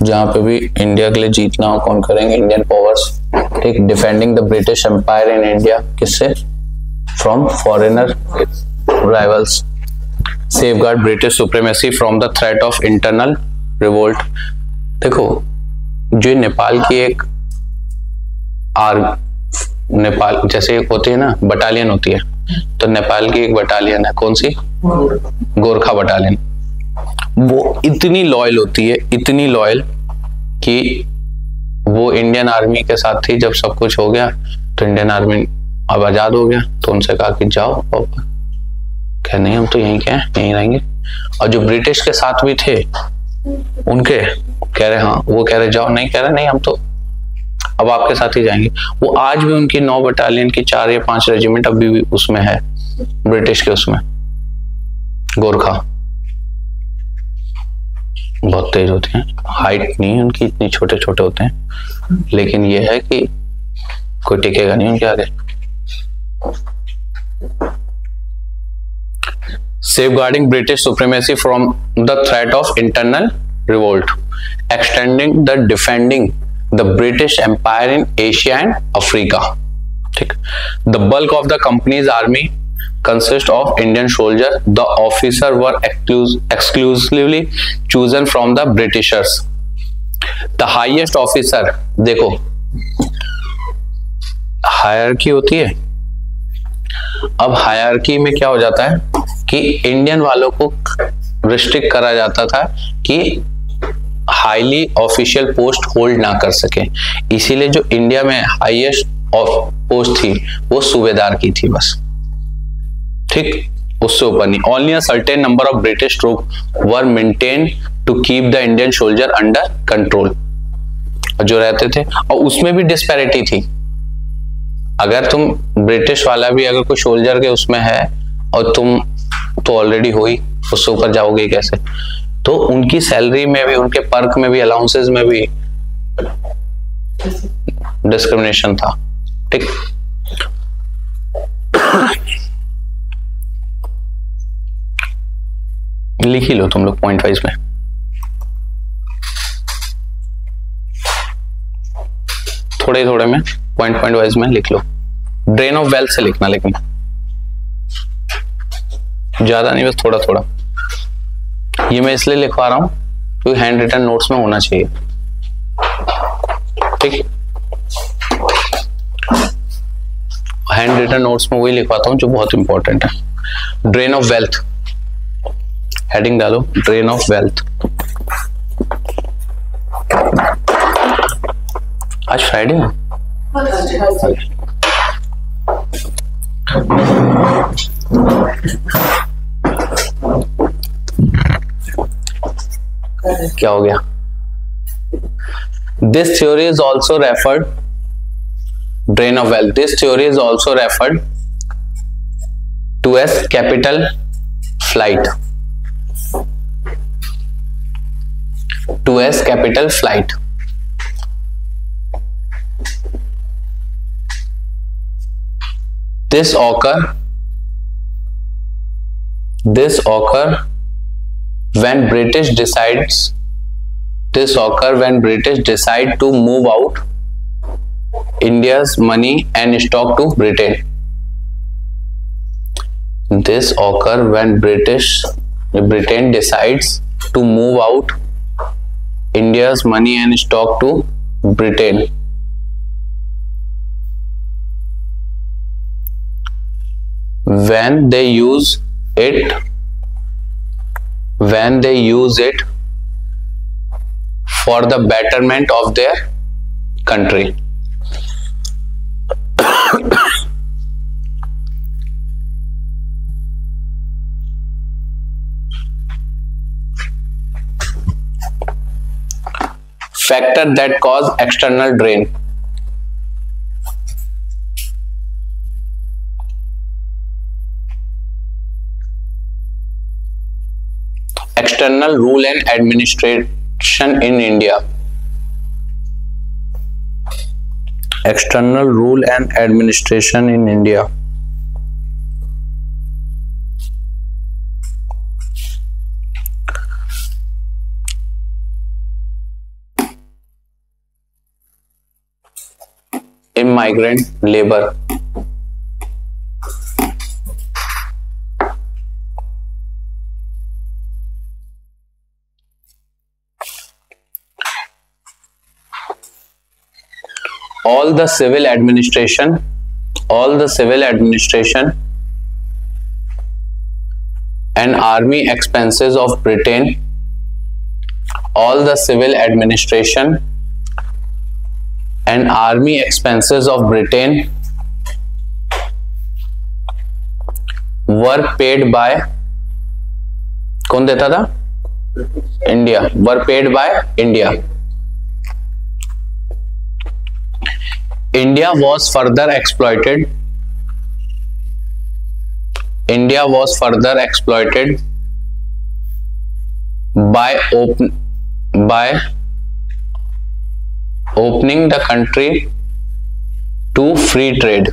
जहां पे भी इंडिया के लिए जीतना हो कौन करेंगे? Indian powers. ठीक, defending the British empire in India, किससे? From foreigner rivals. Safeguard British supremacy from the threat of internal revolt. देखो, जो नेपाल की एक नेपाल जैसे होती है ना, बटालियन होती है, तो नेपाल की एक बटालियन है, कौन सी? गोरखा बटालियन। वो इतनी लॉयल होती है, इतनी लॉयल कि वो इंडियन आर्मी के साथ थी। जब सब कुछ हो गया तो इंडियन आर्मी अब आजाद हो गया, तो उनसे कहा कि जाओ। कह नहीं हम तो यहीं के हैं, यहीं रहेंगे। और जो ब्रिटिश के साथ भी थे उनके कह रहे हाँ, वो कह रहे जाओ, नहीं कह रहे नहीं हम तो अब आपके साथ ही जाएंगे। वो आज भी उनकी 9 बटालियन की 4 या 5 रेजिमेंट अभी भी उसमें है, ब्रिटिश के उसमें। गोरखा बहुत तेज होते हैं, हाइट नहीं है उनकी, इतनी छोटे छोटे होते हैं, लेकिन ये है कि कोई टिकेगा नहीं उनके आगे। Safeguarding British supremacy from the threat of internal revolt, extending the defending the British Empire in Asia and Africa. ठीक, the bulk of the company's army consist of Indian soldiers. The officers were exclusively chosen from the Britishers. The highest officer, देखो hierarchy होती है। अब hierarchy में क्या हो जाता है कि इंडियन वालों को रिस्ट्रिक्ट करा जाता था कि हाईली ऑफिशियल पोस्ट होल्ड ना कर सके, इसीलिए जो इंडिया में हाईएस्ट पोस्ट थी वो सूबेदार की थी बस। ठीक, उससे ऊपर नहीं। Only a certain number of British troop were maintain to keep the Indian soldier under control, जो रहते थे। और उसमें भी डिस्पैरिटी थी। अगर तुम ब्रिटिश वाला भी अगर कोई सोल्जर के उसमें है और तुम तो ऑलरेडी हो ही, उससे ऊपर जाओगे कैसे? तो उनकी सैलरी में भी, उनके पर्क में भी, अलाउंसेस में भी डिस्क्रिमिनेशन था। ठीक, लिख ही लो तुम लोग पॉइंट वाइज में। थोड़े थोड़े में पॉइंट वाइज में लिख लो। ड्रेन ऑफ वेल्थ से लिखना, लेकिन ज्यादा नहीं, बस थोड़ा थोड़ा। ये मैं इसलिए लिखवा रहा हूं क्योंकि हैंड रिटन नोट्स में होना चाहिए, ठीक। हैंड रिटन नोट्स में वही लिखवाता हूं जो बहुत इंपॉर्टेंट है। ड्रेन ऑफ वेल्थ, हेडिंग डालो ड्रेन ऑफ वेल्थ। आज फ्राइडे है, क्या हो गया? This theory is also referred, drain of wealth, this theory is also referred to as capital flight, to as capital flight. This occur when British decide to move out India's money and stock to Britain. This occur when Britain decides to move out India's money and stock to Britain. When they use it for the betterment of their country. Factor that cause external drain. External rule and administration in India. External rule and administration in India. Immigrant labor. All the civil administration and army expenses of Britain, all the civil administration and army expenses of Britain were paid by, कौन देता था? India, were paid by India. India was further exploited by opening the country to free trade.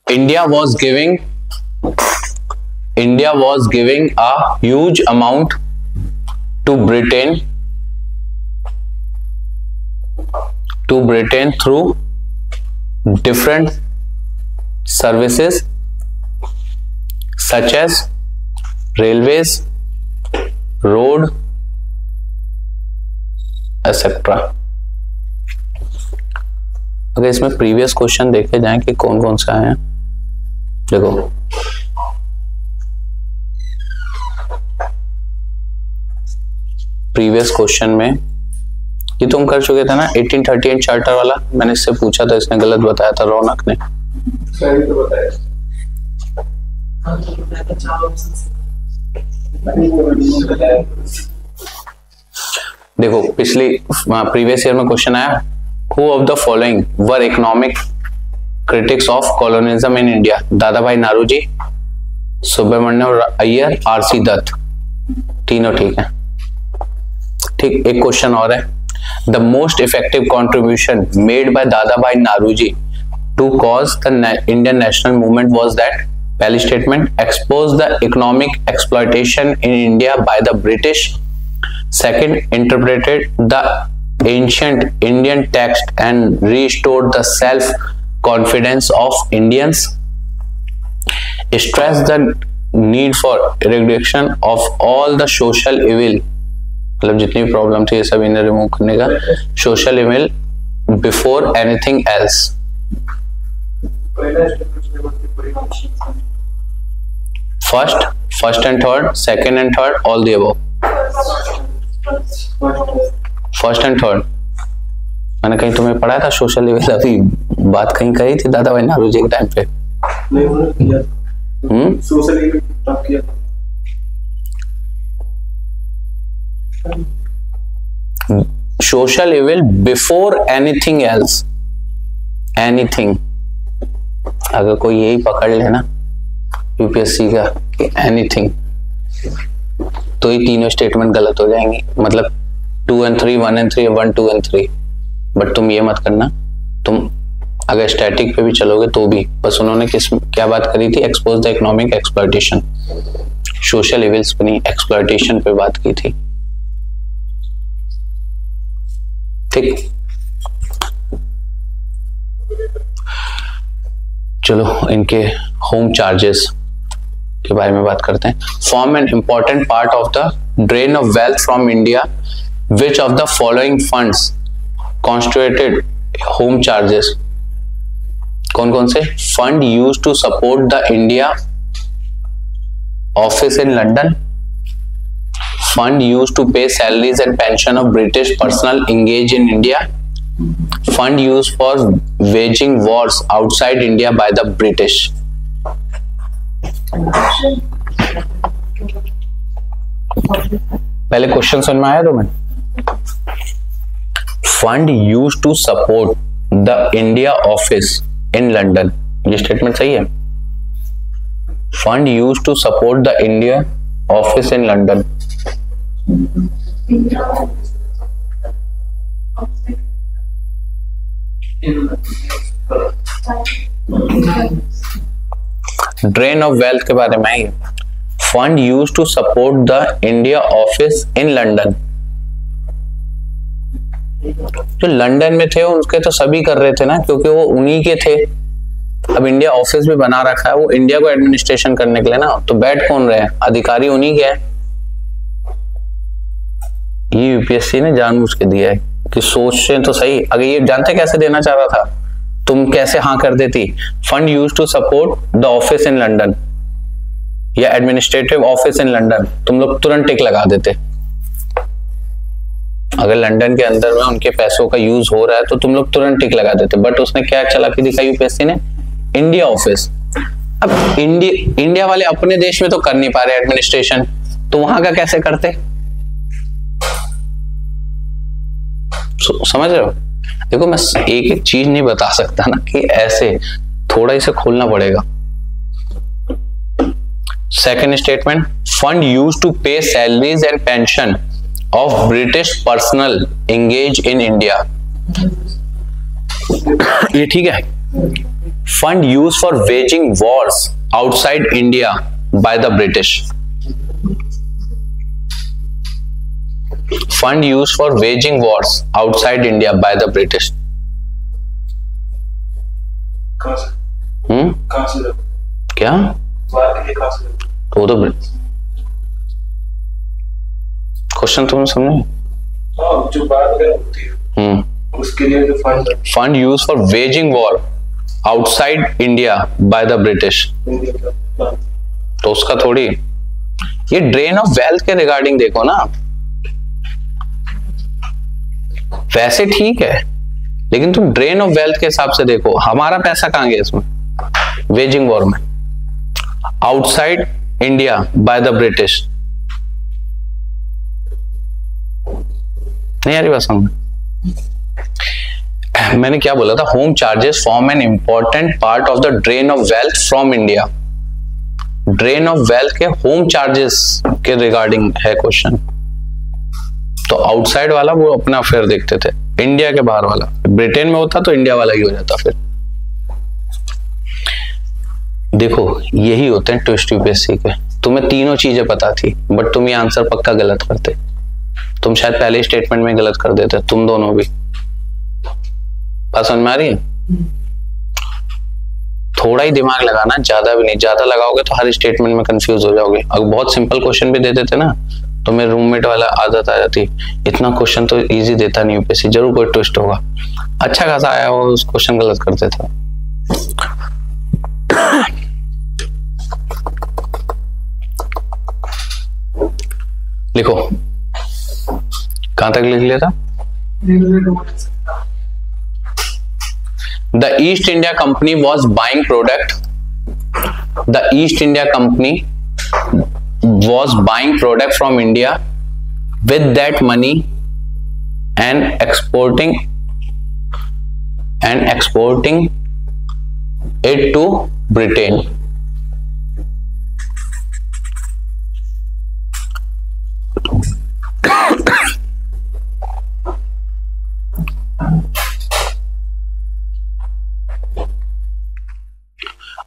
India was giving a huge amount to Britain through different services such as railways, road, etc. अगर इसमें previous question देखे जाएं कि कौन कौन से आए हैं, देखो प्रीवियस क्वेश्चन में ये तुम कर चुके थे ना 1838 चार्टर वाला, मैंने इससे पूछा था, इसने गलत बताया था रौनक ने। सही तो बताया। देखो पिछली प्रीवियस ईयर में क्वेश्चन आया, who of the following were economic critics of colonialism in India? Dadabhai Naoroji, Subramaniam Iyer, R C Dutt, तीनों ठीक है। ठीक, एक क्वेश्चन और है, the most effective contribution made by Dadabhai Naoroji to cause the Indian national movement was that? पहली statement, expose the economic exploitation in India by the British. Second, interpreted the ancient Indian text and restored the self-confidence of Indians. Stress the need for eradication of all the social evil. मतलब जितनी problem थी ये सब इन्हें remove करने का. Social evil before anything else. First and third, second and third, all the above. First and third. मैंने कहीं तुम्हें पढ़ाया था सोशल लेवल, अभी बात कहीं कही थी दादा भाई नारू जी के टाइम पे. सोशल लेवल किया social level before anything else. Anything अगर कोई यही पकड़ लेना यूपीएससी का कि एनीथिंग, तो ये तीनों स्टेटमेंट गलत हो जाएंगी. मतलब 2 and 3, 1 and 3, 1, 2 and 3. बट तुम ये मत करना, तुम अगर स्टैटिक पे भी चलोगे तो भी बस उन्होंने क्या बात करी थी, expose the economic exploitation. Social evils पे नहीं, एक्सप्लॉयटेशन पे बात की थी. ठीक, चलो इनके होम चार्जेस के बारे में बात करते हैं. Form an important part of the drain of wealth from India. Which of the following funds constituted home charges? कौन कौन से fund used to support the India office in London? Fund used to pay salaries and pension of British personnel engaged in India? Fund used for waging wars outside India by the British? पहले question समझ में आया तुम्हें? Fund used to support the India office in London, ये statement सही है. Fund used to support the India office in London. Drain of wealth के बारे में है. Fund used to support the India office in London. जो London में थे उनके तो सभी कर रहे थे ना, क्योंकि वो उन्हीं के थे. अब इंडिया ऑफिस भी बना रखा है वो इंडिया को एडमिनिस्ट्रेशन करने के लिए ना, तो बैठ कौन रहे हैं, अधिकारी उन्हीं के हैं. ये यूपीएससी ने जानबूझ के दिया है कि सोचें तो सही. अगर ये जानते कैसे देना चाह रहा था, तुम कैसे हाँ कर देती. Fund use to support the office in London या एडमिनिस्ट्रेटिव ऑफिस इन लंदन, तुम लोग तुरंत टिक लगा देते. अगर लंदन के अंदर में उनके पैसों का यूज हो रहा है तो तुम लोग तुरंत टिक लगा देते. बट उसने क्या चालाकी दिखाई यूपीएससी ने, इंडिया ऑफिस. अब इंडिया वाले अपने देश में तो कर नहीं पा रहे एडमिनिस्ट्रेशन, तो वहां का कैसे करते. समझ रहे हो? देखो मैं एक एक चीज नहीं बता सकता ना कि ऐसे, थोड़ा इसे खोलना पड़ेगा. Second statement, fund use to pay salaries and pension of British personnel engaged in India. ये ठीक है. Fund used for waging wars outside India by the British. Fund used for waging wars outside India by the British. क्या? वो तो question तुम समझे? जो बात होती है उसके लिए जो fund use for waging war outside India by the British, तो उसका थोड़ी. ये ड्रेन ऑफ वेल्थ के रिगार्डिंग देखो ना, वैसे ठीक है लेकिन तुम ड्रेन ऑफ वेल्थ के हिसाब से देखो. हमारा पैसा कहां गया इसमें, वेजिंग वॉर में, outside India by the British. नहीं यार बात समझ. मैंने क्या बोला था, home charges form an important part of the drain of wealth from India. Drain of wealth के होम चार्जेस के रिगार्डिंग है क्वेश्चन. तो आउटसाइड वाला वो अपना फिर देखते थे, इंडिया के बाहर वाला ब्रिटेन में होता तो इंडिया वाला ही हो जाता. फिर देखो यही होते हैं ट्विस्ट यूपीएससी के. तुम्हें तीनों चीजें पता थी बट तुम ये आंसर पक्का गलत करते. तुम शायद पहले स्टेटमेंट में गलत कर देते, तुम दोनों भी। बात समझ में आ रही है? थोड़ा ही दिमाग लगाना, ज्यादा भी नहीं। ज्यादा लगाओगे तो हर स्टेटमेंट में कंफ्यूज हो जाओगे। अगर बहुत सिंपल क्वेश्चन भी दे देते ना तो मेरे रूममेट वाला आदत आ जाती, इतना क्वेश्चन तो इजी देता नहीं यूपीएससी, जरूर कोई ट्विस्ट होगा। अच्छा खासा आया हो, उस क्वेश्चन गलत कर देता। लिखो, कहां तक लिख लिया था? The East India Company was buying product. The East India Company was buying product from India with that money and exporting it to Britain.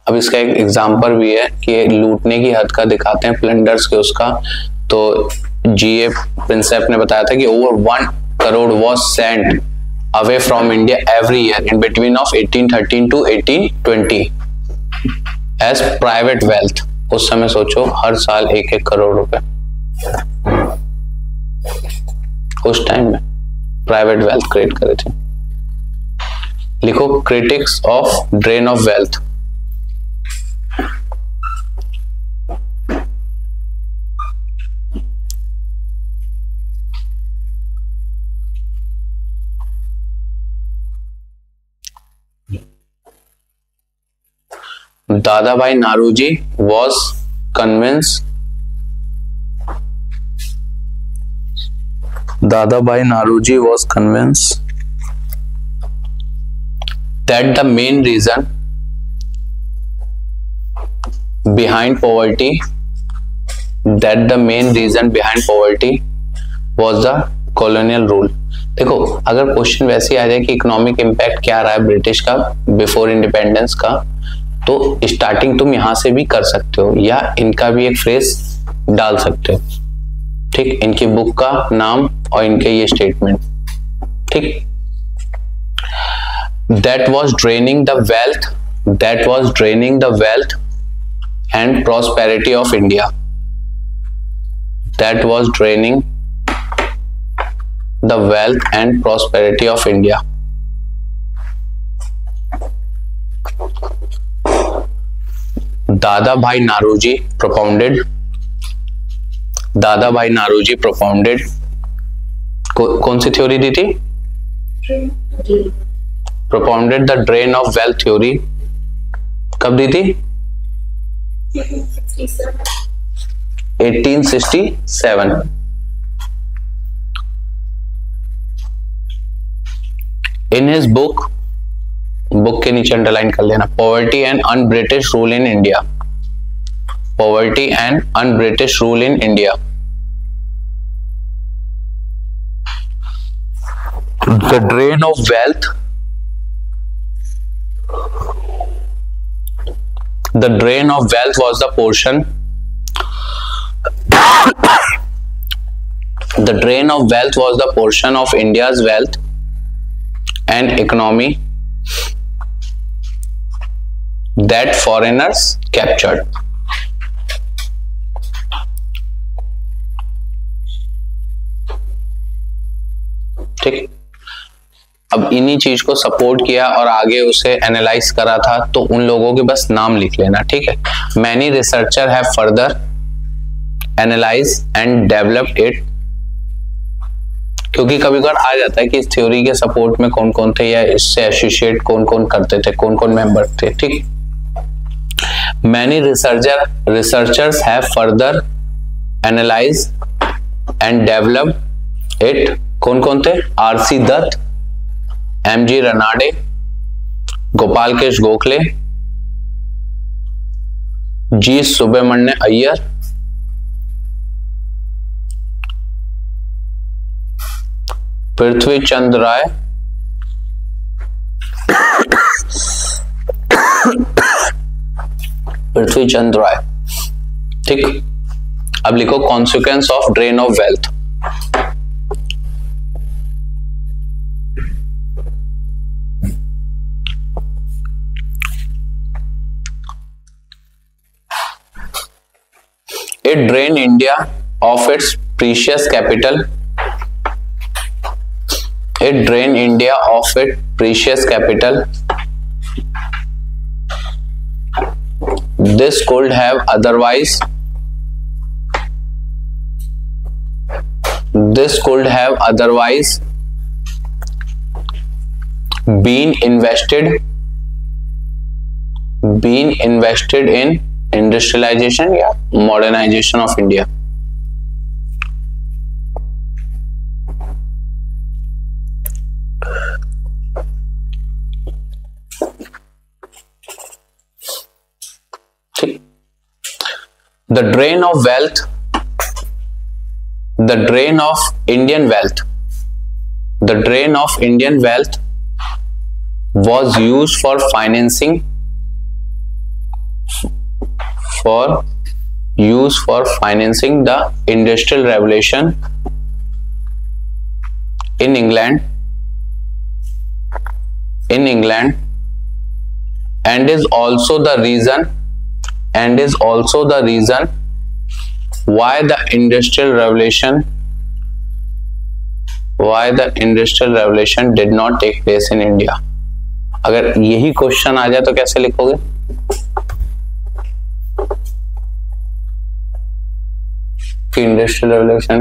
अब इसका एक एग्जाम्पल भी है कि लूटने की हद का दिखाते हैं, प्लंडर्स के उसका। तो जीए प्रिंसेप ने बताया था कि over 1 crore was sent away from India every year in between of 1813 to 1820 as private wealth. उस समय सोचो, हर साल 1-1 करोड़ रुपए उस टाइम में प्राइवेट वेल्थ क्रिएट करे थे। लिखो, critics of drain of wealth. Dadabhai Naoroji was convinced that the main reason behind poverty was the colonial rule। देखो, अगर क्वेश्चन वैसे आ जाए कि इकोनॉमिक इम्पैक्ट क्या रहा है ब्रिटिश का बिफोर इंडिपेंडेंस का, तो स्टार्टिंग तुम यहां से भी कर सकते हो या इनका भी एक फ्रेज डाल सकते हो। ठीक, इनकी बुक का नाम और इनके ये स्टेटमेंट। ठीक, that was draining the wealth and prosperity of India. That was draining the wealth and prosperity of India. Dadabhai Naoroji propounded कौन सी थ्योरी दी थी? propounded the drain of wealth theory। कब दी थी? 1867। In his book के नीचे underline कर लेना, poverty and un British rule in India. Poverty and un British rule in India. The drain of wealth was the portion of India's wealth and economy that foreigners captured। ठीक, अब इन्हीं चीज को support किया और आगे उसे एनालाइज करा था, तो उन लोगों के बस नाम लिख लेना। ठीक है, many researcher have further analyse and developed it. क्योंकि कभी कभार आ जाता है कि इस थ्योरी के सपोर्ट में कौन कौन थे या इससे एसोसिएट कौन कौन करते थे, कौन कौन मेंबर थे। ठीक, many researchers have further analyse and developed it. कौन कौन थे? आरसी दत्त, एमजी रनाडे, गोपाल केश गोखले, जी सुब्रमण्य अय्यर, पृथ्वी चंद्र राय, ठीक, अब लिखो consequence of drain of wealth. It drained India of its precious capital. It drained India of its precious capital. This could have otherwise been invested in industrialization या modernization of India. The drain of Indian wealth was used for financing the Industrial Revolution in England and is also the reason why the Industrial Revolution did not take place in India. अगर यही question आ जाए तो कैसे लिखोगे? Industrial Revolution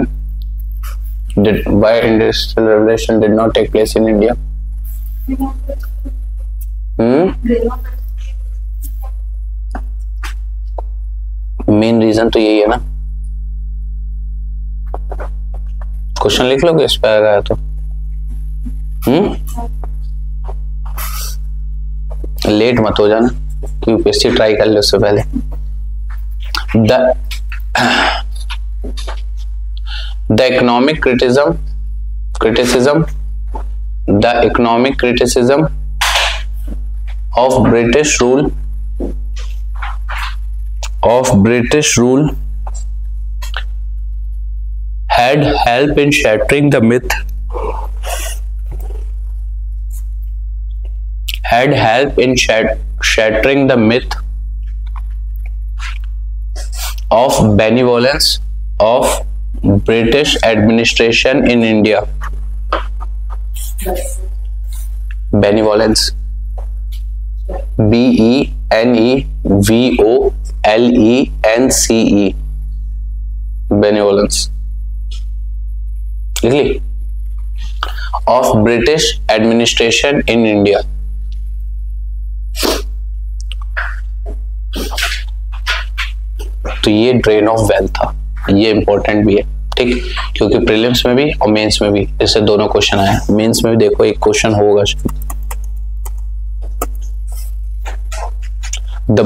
did not take place in India. Main reason तो यही है ना. क्वेश्चन लिख लोगे इस पे आएगा तो. लेट मत हो जाना, यूपीएससी ट्राई कर लो उससे पहले. The economic criticism of British rule had help in shattering the myth of benevolence of British administration in India. Benevolence, BENEVOLENCE, benevolence, really, of British administration in India. तो ये drain of wealth था, ये important भी है, ठीक, क्योंकि prelims में भी और मेंस में भी इससे दोनों क्वेश्चन आए. मेंस में भी देखो एक क्वेश्चन होगा. The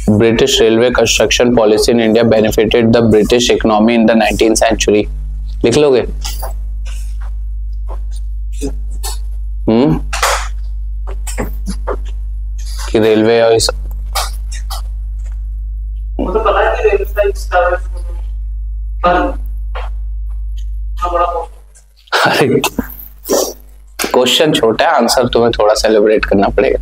British railway construction policy in India benefited the British economy in the 19th century. लिख लोगे? कि रेलवे और मुझे पता है कि रेलवे अरे क्वेश्चन छोटा है, आंसर तुम्हें थोड़ा सेलिब्रेट करना पड़ेगा.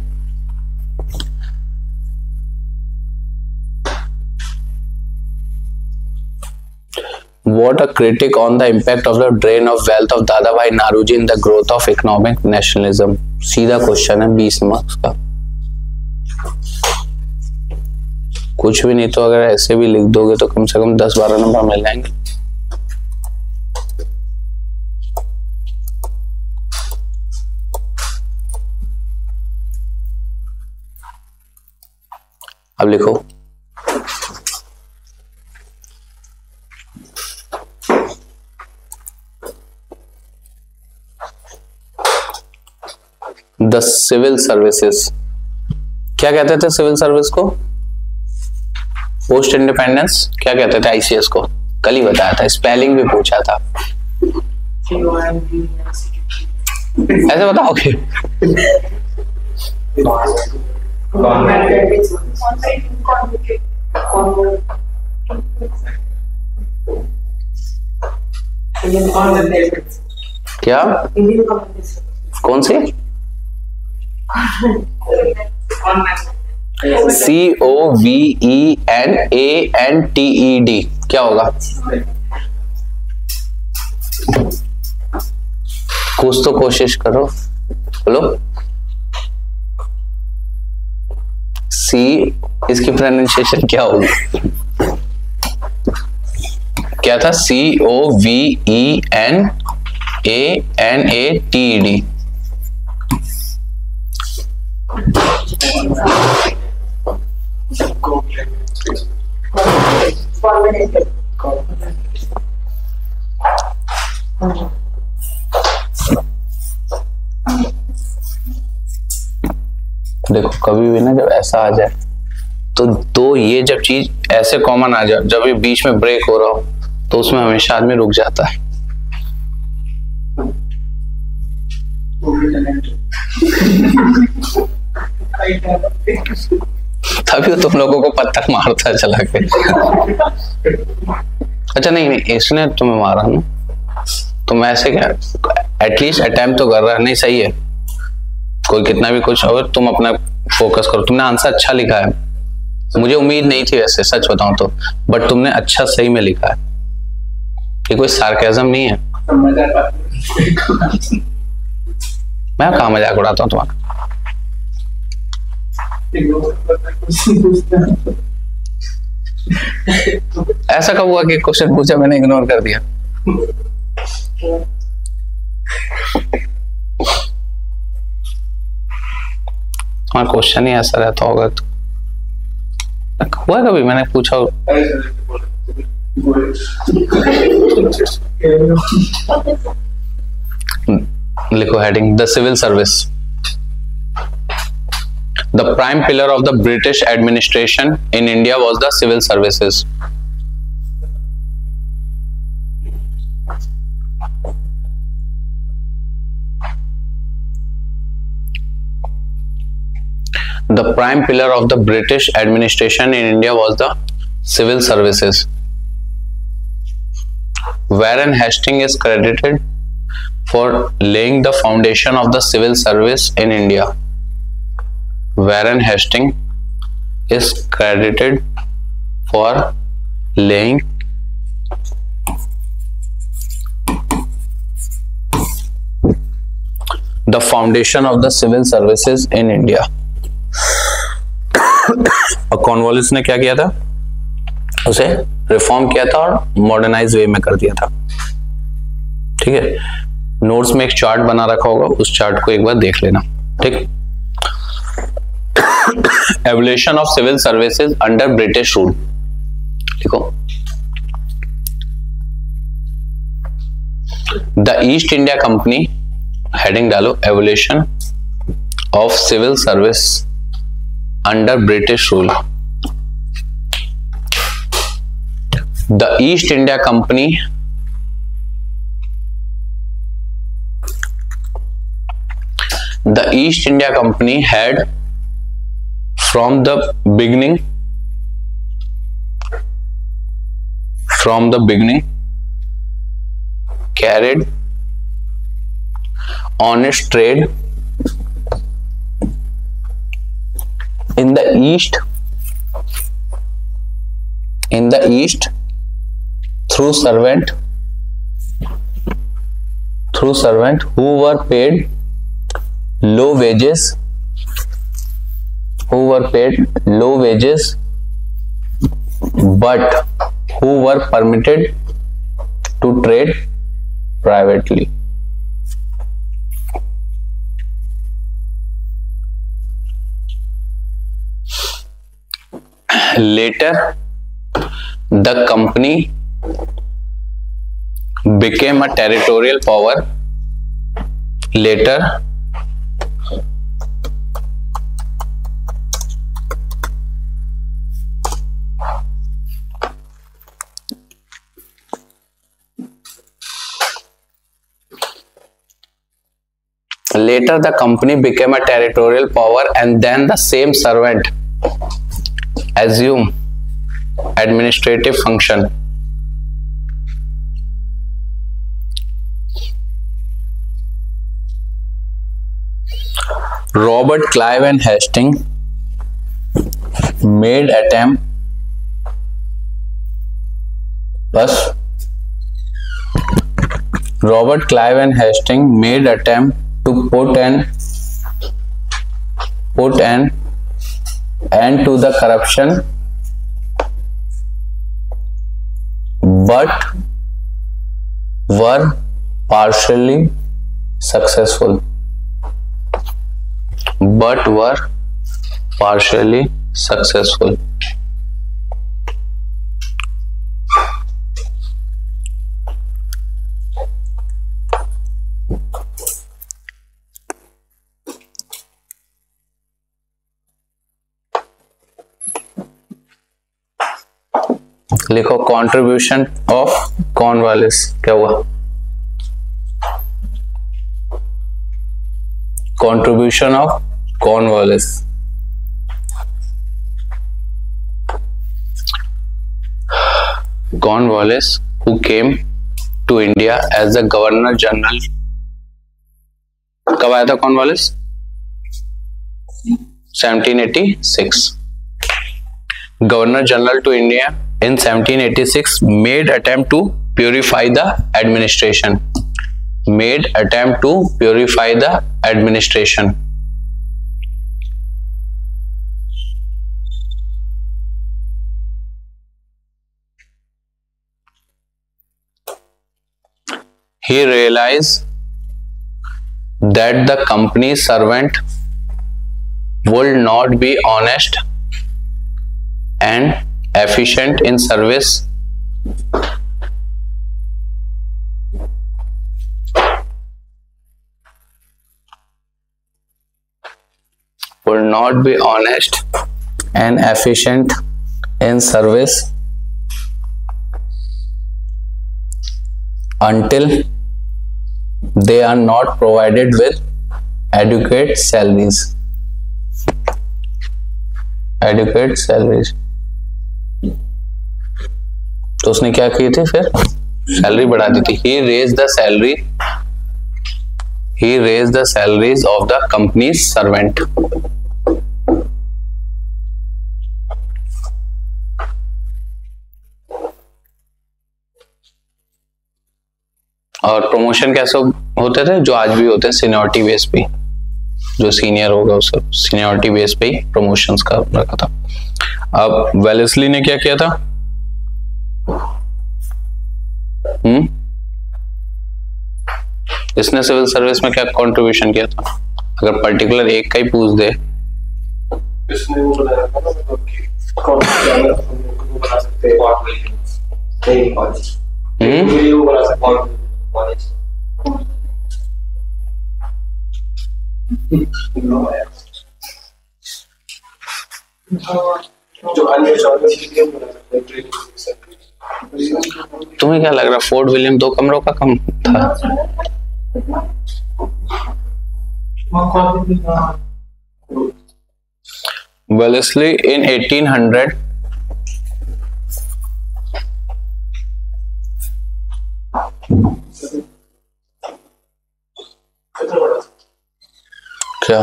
What a critic on the impact of the drain of wealth of Dadabhai Naoroji in the growth of economic nationalism. सीधा क्वेश्चन है 20 मार्क्स का. कुछ भी नहीं तो अगर ऐसे भी लिख दोगे तो कम से कम 10-12 नंबर मिल जाएंगे. अब लिखो. The civil services. क्या कहते थे सिविल सर्विस को? पोस्ट इंडिपेंडेंस क्या कहते थे आईसीएस को? कल ही बताया था, स्पेलिंग भी पूछा था. ऐसे बताओगे? क्या? कौन सी? COVENANTED क्या होगा? कुछ तो कोशिश करो, बोलो। सी, इसकी प्रोनाउंसिएशन क्या होगी? क्या था? COVENANATED। देखो कभी भी ना जब ऐसा आ जाए तो ये जब चीज ऐसे कॉमन आ जाए, जब ये बीच में ब्रेक हो रहा हो तो उसमें हमेशा आदमी रुक जाता है। तभी तुम लोगों को पत्थर मारता चला के। अच्छा नहीं इसने तुम्हें मारा ना, तुम ऐसे क्या एटलीस्ट अटेम्प्ट तो कर रहा है। नहीं सही है, कोई कितना भी कुछ हो तुम अपना फोकस करो। तुमने आंसर अच्छा लिखा है, मुझे उम्मीद नहीं थी वैसे सच बताऊं तो, बट तुमने अच्छा सही में लिखा है। ये कोई सार्केज्म नहीं है। मैं कहाँ मजाक उड़ाता हूँ तुम्हारा? ऐसा कब हुआ कि क्वेश्चन पूछा मैंने इग्नोर कर दिया? तुम्हारा क्वेश्चन ही ऐसा रहता होगा तो हुआ कभी मैंने पूछा? लिखो heading, the civil service. The prime pillar of the British administration in India was the civil services. The prime pillar of the British administration in India was the civil services. Warren Hastings is credited for laying the foundation of the civil service in India. Warren Hastings is credited for laying the foundation of the civil services in India. और Cornwallis ने क्या किया था? उसे reform किया था और modernise वे में कर दिया था। ठीक है, नोट्स में एक चार्ट बना रखा होगा, उस चार्ट को एक बार देख लेना। ठीक, evolution of civil services under British rule. देखो, the East India company, heading डालो evolution of civil service under British rule. The East India company had from the beginning carried honest trade in the east through servant who were paid low wages but who were permitted to trade privately. Later the company became a territorial power. Later the company became a territorial power, and then the same servant assumed administrative function. Robert Clive and Hastings made attempt, बस Robert Clive and Hastings made attempt to put an end to the corruption, but were partially successful. लिखो contribution of Cornwallis. क्या हुआ? Contribution of Cornwallis. Cornwallis who came to India as the Governor General। कब आया था Cornwallis? 1786। Governor General to India in 1786 made attempt to purify the administration. He realized that the company's servant would not be honest and efficient in service, until they are not provided with adequate salaries. तो उसने क्या की थी? फिर salary बढ़ा दी थी। He raised the salaries of the company's servant. और promotion कैसे होते थे? जो आज भी होते हैं, सीनियरिटी बेस पे। जो सीनियर होगा उसका सीनियरिटी बेस पे ही प्रमोशंस का रखा था। अब वेलेस्ली ने क्या किया था? इसने सिविल सर्विस में क्या कंट्रीब्यूशन किया था? अगर पर्टिकुलर एक का ही पूछ दे। इसने वो बनाया था ना, मतलब कि वो बना सकते हैं वो बना सकते हैं। जो अन्य तुम्हें क्या लग रहा? फोर्ट विलियम 2 कमरों का कम था? वेलेस्ली in 1800 क्या?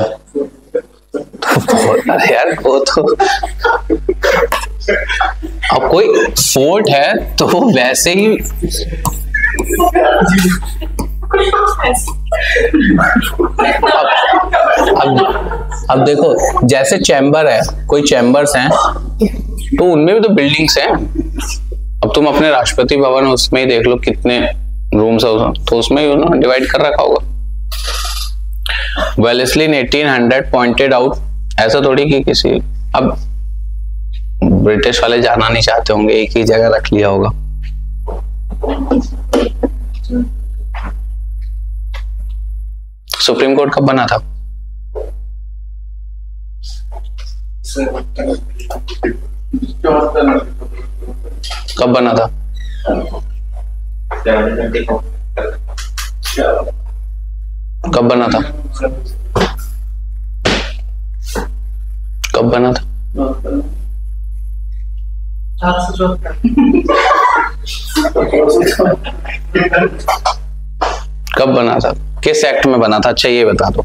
अरे यार वो तो अब कोई फोर्ट है तो वैसे ही अब देखो, जैसे चैम्बर है, कोई चैम्बर्स हैं तो उनमें भी तो बिल्डिंग्स हैं। अब तुम अपने राष्ट्रपति भवन उसमें ही देख लो कितने रूम्स है, तो उसमें डिवाइड कर रखा होगा। वेलेस्ली ने 1800 पॉइंटेड आउट, ऐसा थोड़ी कि किसी, अब ब्रिटिश वाले जाना नहीं चाहते होंगे, एक ही जगह रख लिया होगा। सुप्रीम कोर्ट कब बना था? कब बना था? कब बना था? कब बना था? कब बना था? किस एक्ट में बना था? अच्छा ये बता दो।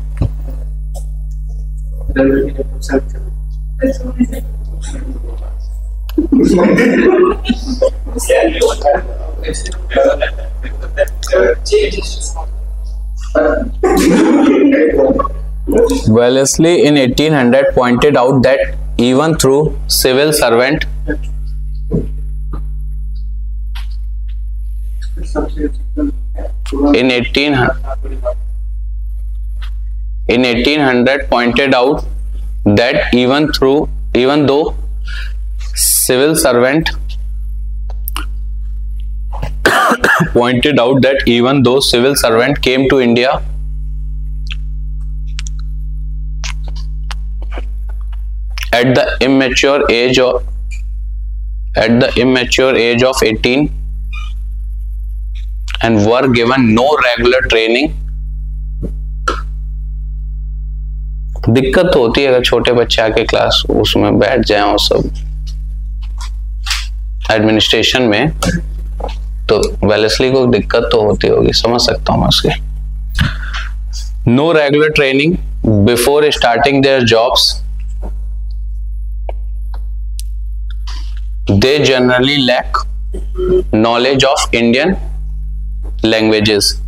Wellesley in 1800 pointed out that even through civil servant in 1800 pointed out that even though civil servant pointed out that even though civil servant came to India at the immature age of 18 and were given no regular training. दिक्कत तो होती है अगर छोटे बच्चे आके class उसमें बैठ जाएं और सब एडमिनिस्ट्रेशन में, तो वेलेस्ली को दिक्कत तो होती होगी, समझ सकता हूं मैं उसके. No regular training before starting their jobs. They generally lack knowledge of Indian languages.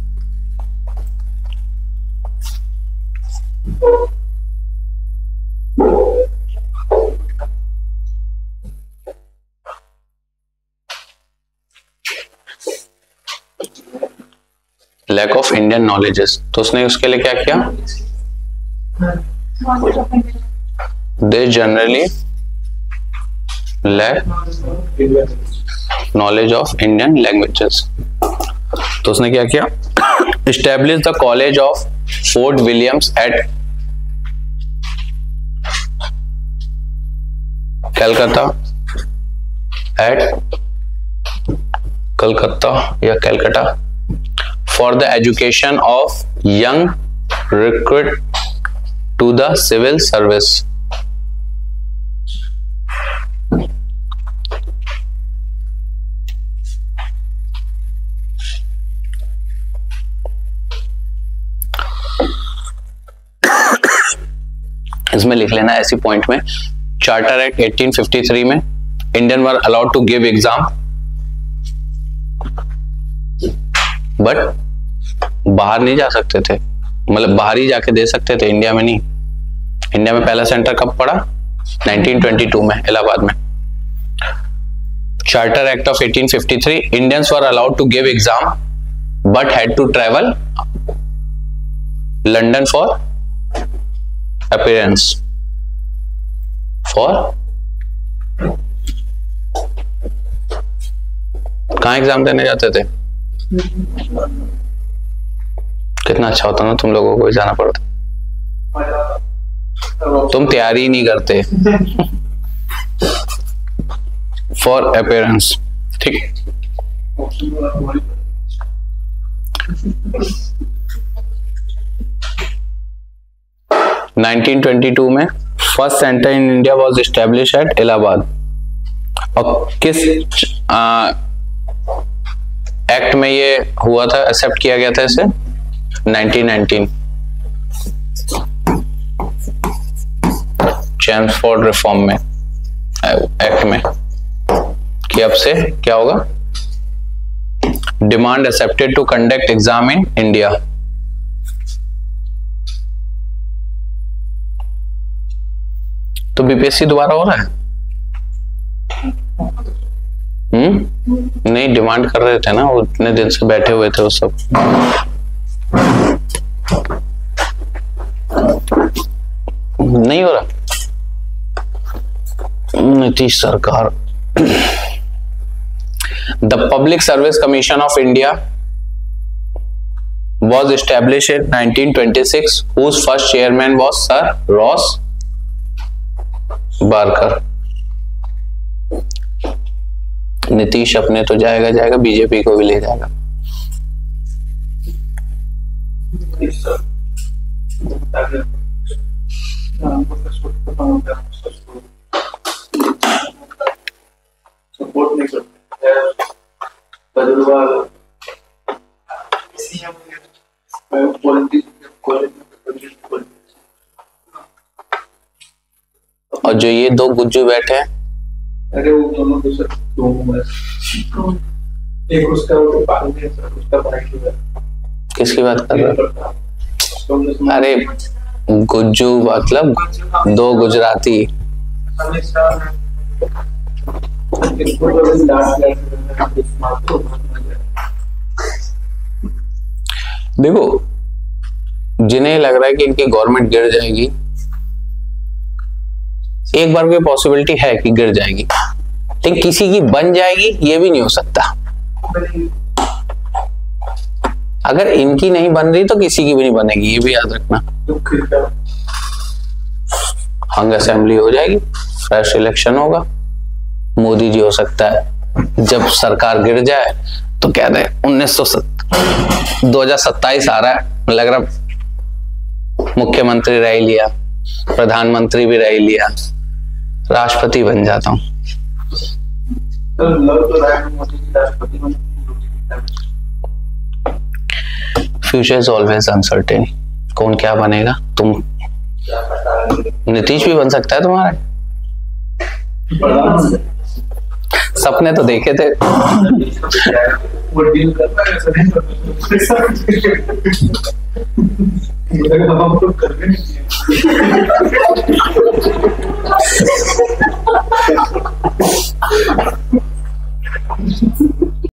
Lack of Indian knowledges. तो उसने उसके लिए क्या किया? They generally lack knowledge of Indian languages. तो उसने क्या किया? Establish the College of Fort Williams at Calcutta या Calcutta for the education of young recruit to the civil service. इसमें लिख लेना ऐसी पॉइंट में. चार्टर एक्ट 1853 में Indian were allowed to give exam, but बाहर नहीं जा सकते थे, मतलब बाहर ही जाके दे सकते थे, इंडिया में नहीं. इंडिया में पहला सेंटर कब पड़ा? 1922 में इलाहाबाद में. Charter act of 1853, Indians were allowed to give exam but had to travel London for appearance. कहाँ एग्जाम देने जाते थे? कितना अच्छा होता ना तुम लोगों को भी जाना पड़ता. तुम तैयारी नहीं करते. For appearance. ठीक. 1922 में first centre in India was establish at Allahabad. और किस एक्ट में ये हुआ था, एक्सेप्ट किया गया था इसे? 1919 चैम्सफोर्ड रिफॉर्म में, एक्ट में, कि अब से क्या होगा? Demand accepted to conduct exam in India. तो बीपीएससी दोबारा हो रहा है? नहीं, डिमांड कर रहे थे ना, वो इतने दिन से बैठे हुए थे वो सब. नहीं हो रहा. नीतीश सरकार. The public service commission of India was established in 1926 whose first chairman was Sir Ross Barker. Nitish अपने तो जाएगा, बीजेपी को भी ले जाएगा. सपोर्ट नहीं करते. और जो ये दो गुज्जू बैठे हैं, अरे वो दोनों दूसरे एक उसका वो पाल के सर उसका भाई है। किसकी बात कर रहे हो? अरे गुज्जू मतलब दो गुजराती। देखो, जिन्हें लग रहा है कि इनकी गवर्नमेंट गिर जाएगी, एक बार कोई पॉसिबिलिटी है कि गिर जाएगी, लेकिन किसी की बन जाएगी ये भी नहीं हो सकता। अगर इनकी नहीं बन रही तो किसी की भी नहीं बनेगी, ये भी याद रखना। हंग असेंबली हो जाएगी, फ्रेश इलेक्शन होगा, मोदी जी हो सकता है जब सरकार गिर जाए तो कह दे 2027 आ रहा है, लग रहा मुख्यमंत्री रह लिया, प्रधानमंत्री भी रह लिया, राष्ट्रपति बन जाता हूं। Future is always uncertain. कौन क्या बनेगा, तुम नीतीश भी बन सकता है तुम्हारा। सपने तो देखे थे। वो डील करता है ऐसा नहीं हम तो कर भी नहीं